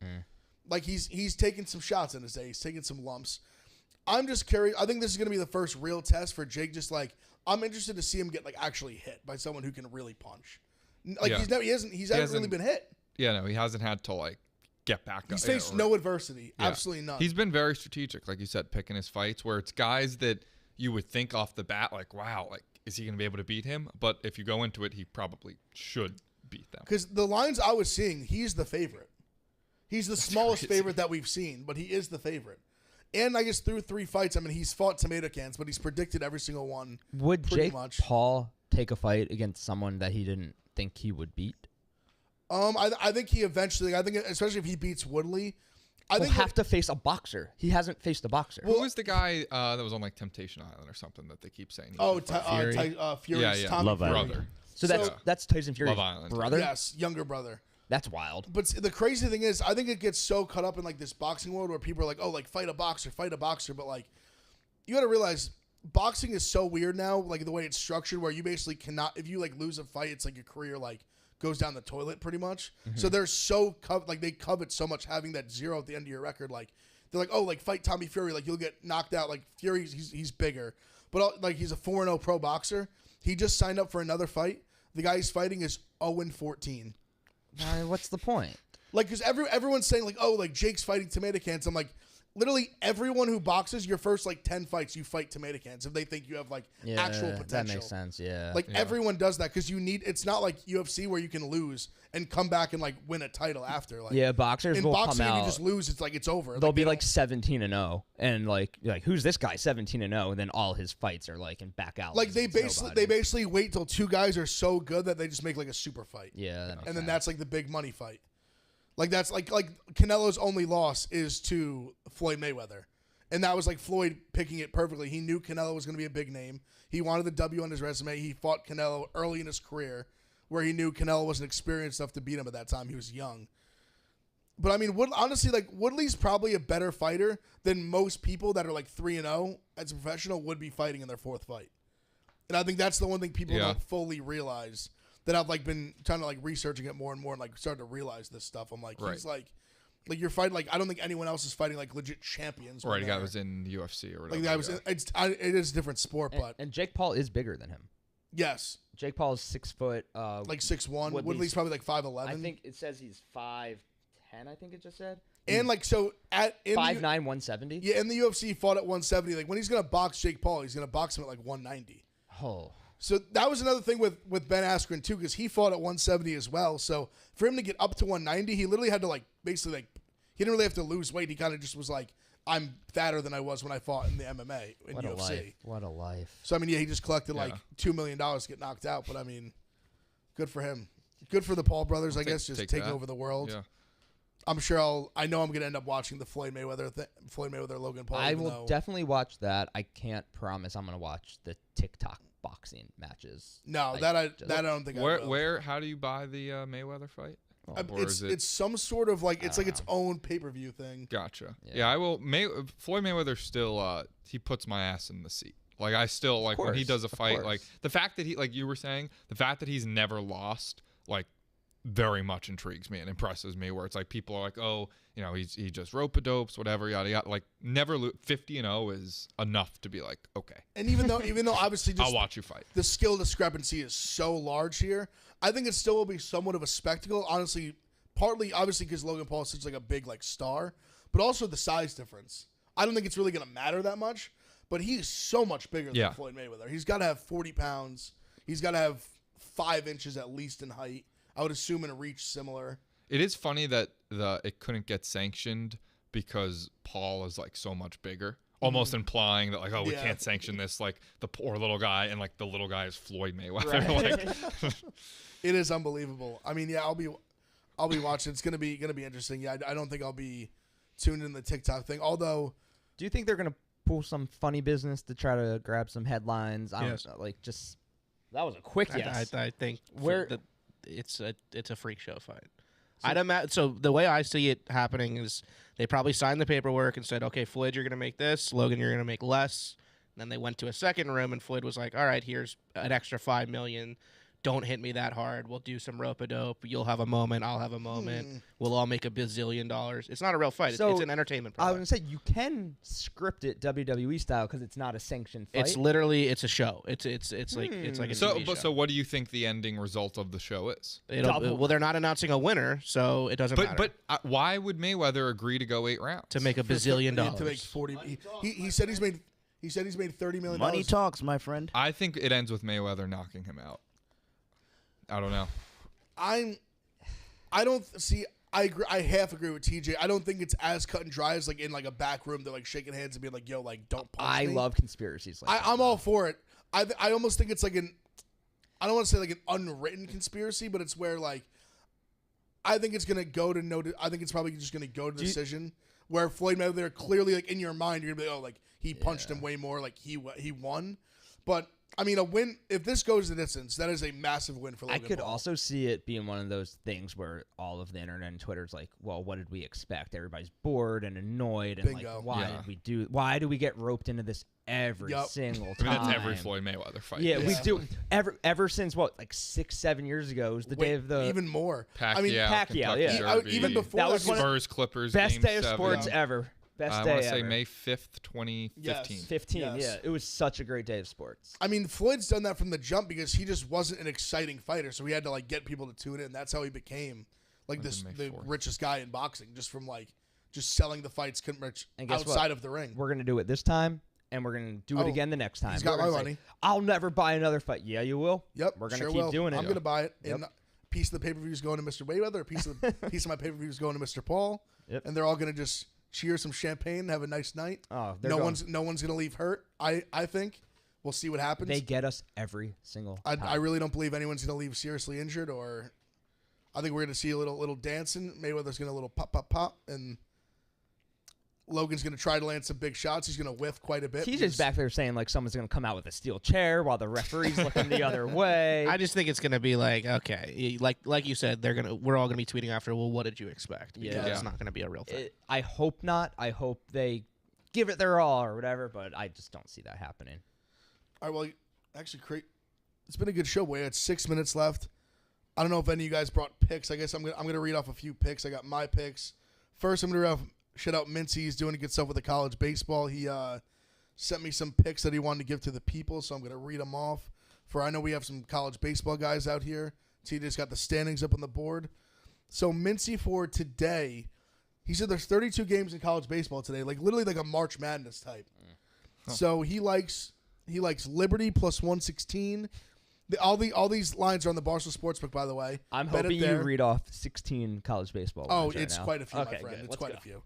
Like he's taking some shots in his day. He's taking some lumps. I'm just curious. I think this is going to be the first real test for Jake. Just like I'm interested to see him get like actually hit by someone who can really punch. Like he hasn't really been hit. Yeah, no, he hasn't had to like get back. He's faced no adversity. Yeah. Absolutely none. He's been very strategic, like you said, picking his fights where it's guys that you would think off the bat, like, wow, like, is he going to be able to beat him? But if you go into it, he probably should beat them. Because the lines I was seeing, he's the favorite. He's the smallest favorite that we've seen, but he is the favorite. And I guess through 3 fights, I mean, he's fought tomato cans, but he's predicted every single one. Would Jake Paul take a fight against someone that he didn't think he would beat? I think he eventually, especially if he beats Woodley, He'll have to face a boxer. He hasn't faced a boxer. Who was the guy that was on like Temptation Island or something that they keep saying? Fury's Tommy Love Fury. Island. So that's Tyson Fury's Love Island. brother? Yes, younger brother. That's wild. But the crazy thing is, I think it gets so caught up in like this boxing world where people are like, oh, like fight a boxer. But like, you got to realize boxing is so weird now, like the way it's structured where you basically cannot, if you like lose a fight, it's like your career like goes down the toilet pretty much. So they're so they covet so much having that 0 at the end of your record. Like they're like, oh, like fight Tommy Fury, like you'll get knocked out. Like Fury, he's bigger, but like he's a 4-0 pro boxer. He just signed up for another fight. The guy he's fighting is 0-14. What's the point? Like, because everyone's saying like, oh, like Jake's fighting tomato cans. I'm like, literally everyone who boxes, your first like 10 fights, you fight tomato cans if they think you have like actual potential. That makes sense. Yeah. Like everyone does that because it's not like UFC where you can lose and come back and like win a title after. Like boxers in will boxing, come out. if you just lose, it's like it's over. They'll be like 17-0, and like who's this guy 17-0, and then all his fights are like in back out. Like they basically wait till 2 guys are so good that they just make like a super fight. Yeah, and then that's like the big money fight. Like that's like Canelo's only loss is to Floyd Mayweather. And that was like Floyd picking it perfectly. He knew Canelo was going to be a big name. He wanted the W on his resume. He fought Canelo early in his career where he knew Canelo wasn't experienced enough to beat him at that time. He was young. But I mean, honestly, like Woodley's probably a better fighter than most people that are like 3-0 as a professional would be fighting in their 4th fight. And I think that's the one thing people don't fully realize. That I've like been trying to like researching it more and more and like starting to realize this stuff. I'm like, he's like you're fighting like I don't think anyone else is fighting like legit champions. Right, the guy was in the UFC or whatever. Like that was it is a different sport, but and Jake Paul is bigger than him. Yes, Jake Paul is 6 foot, like 6'1". Woodley's probably like 5'11". I think it says he's 5'10". I think it just said. And like so at 5'9", 170. Yeah, in the UFC, he fought at 170. Like when he's gonna box Jake Paul, he's gonna box him at like 190. Oh. So that was another thing with Ben Askren too, because he fought at 170 as well. So for him to get up to 190, he literally had to like basically like he didn't really have to lose weight. He kind of just was like, I'm fatter than I was when I fought in the MMA in what UFC. A life. What a life. So I mean, yeah, he just collected like $2 million to get knocked out. But I mean, good for him. Good for the Paul brothers, I guess, just taking over the world. Yeah. I'm sure I know I'm gonna end up watching the Floyd Mayweather Logan Paul. I will definitely watch that. I can't promise I'm gonna watch the TikTok boxing matches. No, that I don't think I will. Where how do you buy the Mayweather fight? It's some sort of like it's like its own pay-per-view thing. Gotcha. Yeah, I will. Floyd Mayweather still he puts my ass in the seat. Like I still like when he does a fight. Like the fact that he, like you were saying, the fact that he's never lost, like very much intrigues me and impresses me. Where it's like people are like, oh, he just rope-a-dopes, whatever, yada yada. Like never 50-0 is enough to be like okay. And even though obviously just I'll watch you fight. The skill discrepancy is so large here. I think it still will be somewhat of a spectacle. Honestly, partly obviously because Logan Paul is such like a big like star, but also the size difference. I don't think it's really going to matter that much. But he's so much bigger than Floyd Mayweather. He's got to have 40 pounds. He's got to have 5 inches at least in height. I would assume in reach similar. It is funny that it couldn't get sanctioned because Paul is like so much bigger, almost implying that like, oh, we can't sanction this, like the poor little guy, and like the little guy is Floyd Mayweather. Right. Like, it is unbelievable. I mean, I'll be watching. It's gonna be interesting. Yeah, I don't think I'll be tuned in the TikTok thing. Although, do you think they're gonna pull some funny business to try to grab some headlines? I don't know, like just that was a quick yes. I think it's a freak show fight. So, I'd imagine. So the way I see it happening is they probably signed the paperwork and said, "Okay, Floyd, you're going to make this. Logan, you're going to make less." And then they went to a second room, and Floyd was like, "All right, here's an extra $5 million. Don't hit me that hard. We'll do some rope-a-dope. You'll have a moment. I'll have a moment. We'll all make $1 bazillion." It's not a real fight. So it's an entertainment product. I was going to say, you can script it WWE style because it's not a sanctioned fight. It's literally a show. It's like a TV show. So what do you think the ending result of the show is? Well, they're not announcing a way, so it doesn't matter. But why would Mayweather agree to go 8 rounds? To make $1 bazillion. To make 40. He said he's made $30 million. Money talks, my friend. I think it ends with Mayweather knocking him out. I don't know. I agree. I half agree with TJ. I don't think it's as cut and dry as like in like a back room. They're like shaking hands and being like, "Yo, like don't punch me." I love conspiracies. I'm all for it. I almost think it's like I don't want to say like an unwritten conspiracy, but it's where like I think it's gonna go to I think it's probably just gonna go to decision where Floyd Mayweather clearly like in your mind you're gonna be like, oh, like he punched him way more, like he won, but. I mean, a win, if this goes the distance, that is a massive win for Logan I could Paul. also see it being one of those things where all of the internet and Twitter's like, well, what did we expect? Everybody's bored and annoyed and Bingo. like, why do we get roped into this every single time? I mean, that's every Floyd Mayweather fight. Yeah, we do. Ever since, what, like 6-7 years ago was the day of the... Even more. Pacquiao, yeah. Even before that was Spurs, Clippers, best Game day of 7. sports ever. Best I day want to ever. say May 5th, 2015. 15, yeah. It was such a great day of sports. I mean, Floyd's done that from the jump because he just wasn't an exciting fighter, so he had to like get people to tune in. That's how he became like the richest guy in boxing, just from like just selling the fights outside of the ring. We're gonna do it this time, and we're gonna do it again the next time. He's got my money. I'll never buy another fight. Yeah, you will. Yep, we're gonna keep doing it. I'm gonna buy it. Yep. And a piece of the pay-per-view is going to Mr. Mayweather. A piece of my pay-per-view is going to Mr. Paul. Yep. And they're all gonna just cheer some champagne, have a nice night. Oh, no one's gonna leave hurt. I think we'll see what happens. They get us every single time. I really don't believe anyone's gonna leave seriously injured, or I think we're gonna see a little dancing. Mayweather's gonna a little pop, and Logan's gonna try to land some big shots. He's gonna whiff quite a bit. He's just back there saying like someone's gonna come out with a steel chair while the referee's looking the other way. I just think it's gonna be like, okay, like you said, we're all gonna be tweeting after. Well, what did you expect? Because it's not gonna be a real thing. I hope not. I hope they give it their all or whatever, but I just don't see that happening. All right, well, actually, it's been a good show. We had 6 minutes left. I don't know if any of you guys brought picks. I guess I'm gonna read off a few picks. I got my picks. First, I'm gonna shout out Mincy. He's doing good stuff with the college baseball. He sent me some picks that he wanted to give to the people, so I'm going to read them off. I know we have some college baseball guys out here. TJ's got the standings up on the board. So Mincy for today, he said there's 32 games in college baseball today, like literally like a March Madness type. So he likes Liberty plus 116. All these lines are on the Barstool Sportsbook, by the way. I'm hoping you read off 16 college baseball lines it's right now. quite a few, my friend. Good. It's quite a few.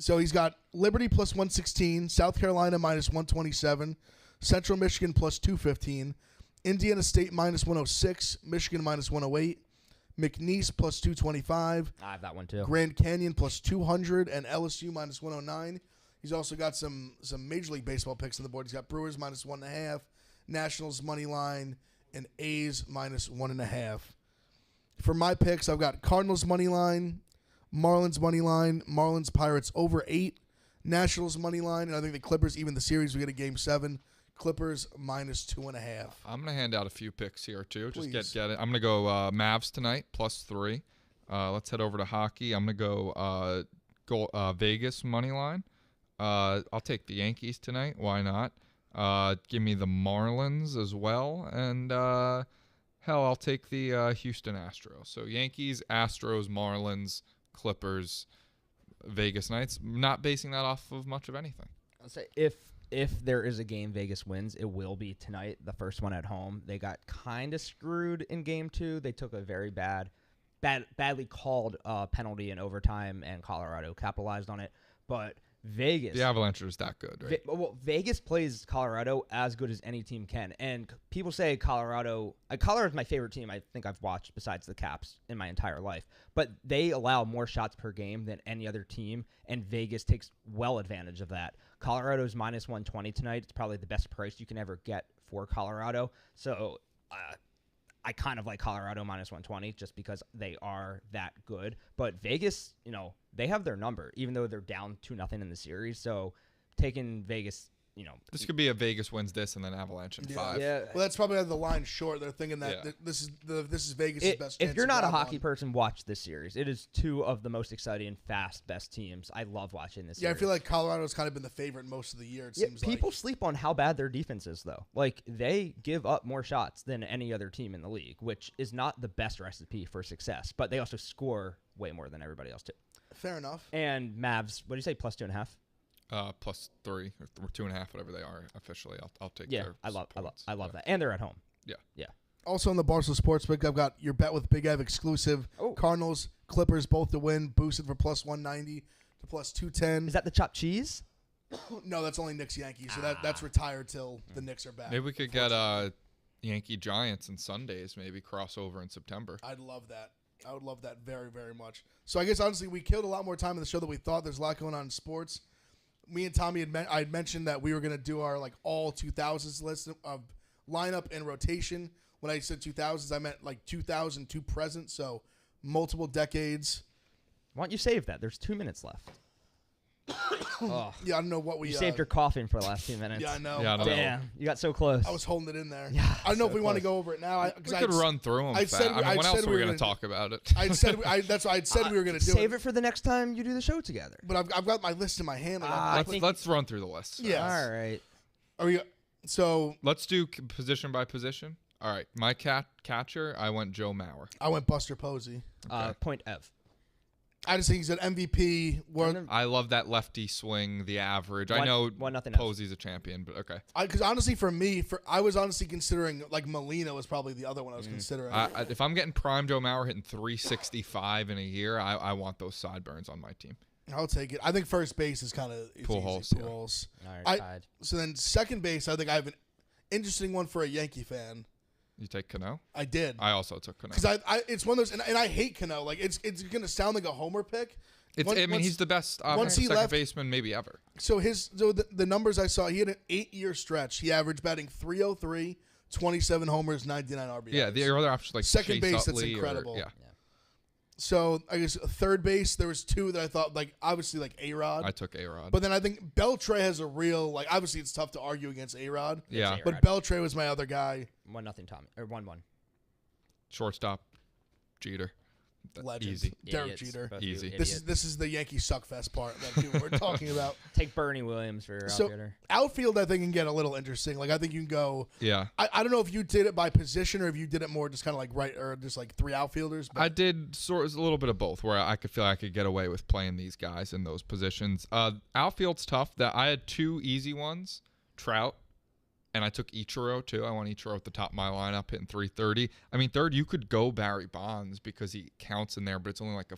So he's got Liberty plus 116, South Carolina minus 127, Central Michigan plus 215, Indiana State minus 106, Michigan minus 108, McNeese plus 225. I have that one too. Grand Canyon plus 200, and LSU minus 109. He's also got some Major League Baseball picks on the board. He's got Brewers minus 1.5, Nationals money line, and A's minus 1.5. For my picks, I've got Cardinals money line, Marlins money line, Marlins Pirates over 8, Nationals money line, and I think the Clippers, even the series, we get a game 7. Clippers minus 2.5. I'm gonna hand out a few picks here too. Please. Just get it. I'm gonna go Mavs tonight +3. Let's head over to hockey. I'm gonna go Vegas money line. I'll take the Yankees tonight. Why not? Give me the Marlins as well, and hell, I'll take the Houston Astros. So Yankees, Astros, Marlins, Clippers, Vegas Knights. Not basing that off of much of anything. I'll say if there is a game Vegas wins, it will be tonight, the first one at home. They got kind of screwed in game 2. They took a very badly called penalty in overtime, and Colorado capitalized on it. But Vegas, The Avalanche are just that good, right? Vegas plays Colorado as good as any team can. And people say Colorado is my favorite team I think I've watched besides the Caps in my entire life. But they allow more shots per game than any other team, and Vegas takes well advantage of that. Colorado's minus 120 tonight. It's probably the best price you can ever get for Colorado. So I kind of like Colorado minus 120 just because they are that good. But Vegas, they have their number, even though they're down 2-0 in the series. So taking Vegas, This could be a Vegas wins this and then Avalanche in 5. Yeah. Well, that's probably the line short. They're thinking that this is Vegas' best chance. If you're not to a grab hockey one. person, watch this series. It is 2 of the most exciting, best teams. I love watching this Yeah, series. I feel like Colorado's kind of been the favorite most of the year, it seems like. People sleep on how bad their defense is, though. Like, they give up more shots than any other team in the league, which is not the best recipe for success. But they also score way more than everybody else, too. Fair enough. And Mavs, what do you say, plus 2.5? +3 or 2.5, whatever they are officially. I'll take. Yeah, their I love points. that. And they're at home. Yeah. Also on the Barstool Sports pick, I've got your bet with Big Ev exclusive. Oh. Cardinals, Clippers both to win, boosted for +190 to +210. Is that the chopped cheese? No, that's only Knicks Yankees, so that's retired till the Knicks are back. Maybe we could get Yankee Giants and Sundays, maybe crossover in September. I'd love that. I would love that very, very much. So I guess honestly, we killed a lot more time in the show than we thought. There's a lot going on in sports. Me and Tommy I had mentioned that we were going to do our all 2000s list of lineup and rotation. When I said 2000s, I meant 2000 to present, so multiple decades. Why don't you save that? There's 2 minutes left. Oh. Yeah, I don't know what we You saved your coughing for the last 2 minutes. Yeah, I know. Yeah, I don't know. Damn, you got so close. I was holding it in there. Yeah, I don't know so if we want to close. go over it now. We could run through them. When else are we going to talk about it? I said that's what I'd said we were going to do. Save it for the next time you do the show together. But I've got my list in my hand. Let's run through the list. Yeah. All right. Are we? So Let's do position by position. All right. My catcher, I went Joe Mauer. I went Buster Posey. Point Ev. I just think he's an MVP. I love that lefty swing, the average. I One- know 1-0 Posey's a champion, but okay. Because honestly, for me, I was honestly considering Molina was probably the other one I was considering. If I'm getting prime Joe Mauer hitting 365 in a year, I want those sideburns on my team. I'll take it. I think first base is kind of Pujols, yeah. Pujols. All right, tied. So then second base, I think I have an interesting one for a Yankee fan. You take Cano? I did. I also took Cano. Because it's one of those, and I hate Cano. It's going to sound like a homer pick. He's the best second baseman maybe ever. So the numbers I saw, he had an 8-year stretch. He averaged batting .303, 27 homers, 99 RBIs. Yeah, the other options like second Chase base, that's Utley incredible. yeah. So I guess third base, there was 2 that I thought obviously A-Rod. I took A-Rod. But then I think Beltre has a real obviously it's tough to argue against A-Rod. Yeah. A-Rod. But Beltre was my other guy. 1-0 Tommy or 1-1. Shortstop, Jeter. Legend. Easy. Derek Idiots. Jeter. Both of you Easy. idiots. This is the Yankee suckfest part that people were talking about. Take Bernie Williams for So outfielder. outfield, I think can get a little interesting. I think you can go. Yeah. I don't know if you did it by position or if you did it more just kind of right or just 3 outfielders. But I did a little bit of both, where I could feel I could get away with playing these guys in those positions. Outfield's tough. That I had 2 easy ones, Trout, and I took Ichiro too. I want Ichiro at the top of my lineup hitting 330. I mean, third you could go Barry Bonds because he counts in there, but it's only like a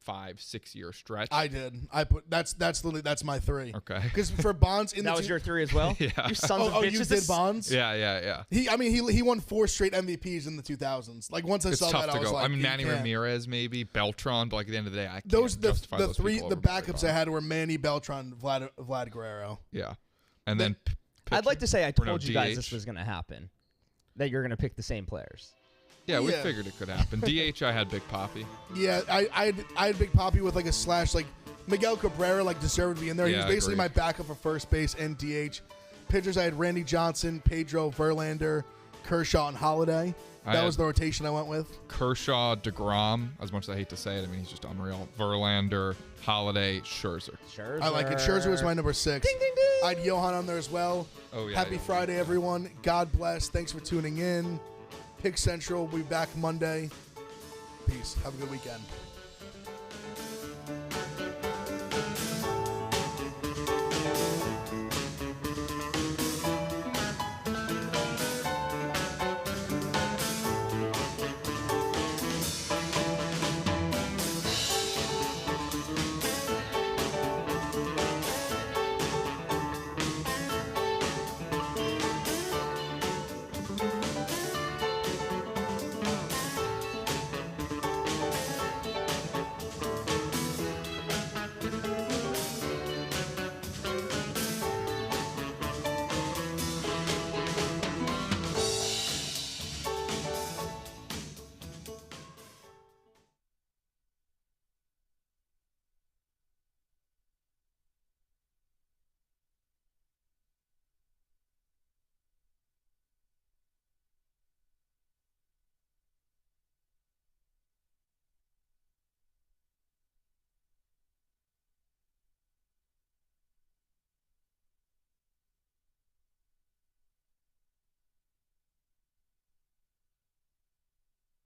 5-6 year stretch. I did. I put that's that's my 3. Okay. Because for Bonds in That was your 3 as well? Yeah. You sons of oh, bitches. you did Bonds? Yeah. He won 4 straight MVPs in the 2000s. Once I It's saw tough that, to I was go. like, I mean, you Manny can't. Ramirez, maybe Beltran, but at the end of the day, I can't Those justify the those 3 people the over Barry backups I Bonds. had were Manny, Beltran, Vlad Guerrero. Yeah, and then I'd like to say I Or no, told you guys DH. this was going to happen, that you're going to pick the same players. Yeah, we figured it could happen. DH, I had Big Papi. Yeah, I had Big Papi with like a slash. Like Miguel Cabrera like deserved to be in there. He was basically my backup for first base and DH. Pitchers, I had Randy Johnson, Pedro, Verlander, Kershaw, and Holiday. That was the rotation I went with. Kershaw, DeGrom, as much as I hate to say it. I mean, he's just unreal. Verlander, Holiday, Scherzer. I like it. Scherzer was my number 6. Ding, ding, ding. I had Johan on there as well. Oh, yeah. Happy Friday, everyone. God bless. Thanks for tuning in. Pick Central will be back Monday. Peace. Have a good weekend.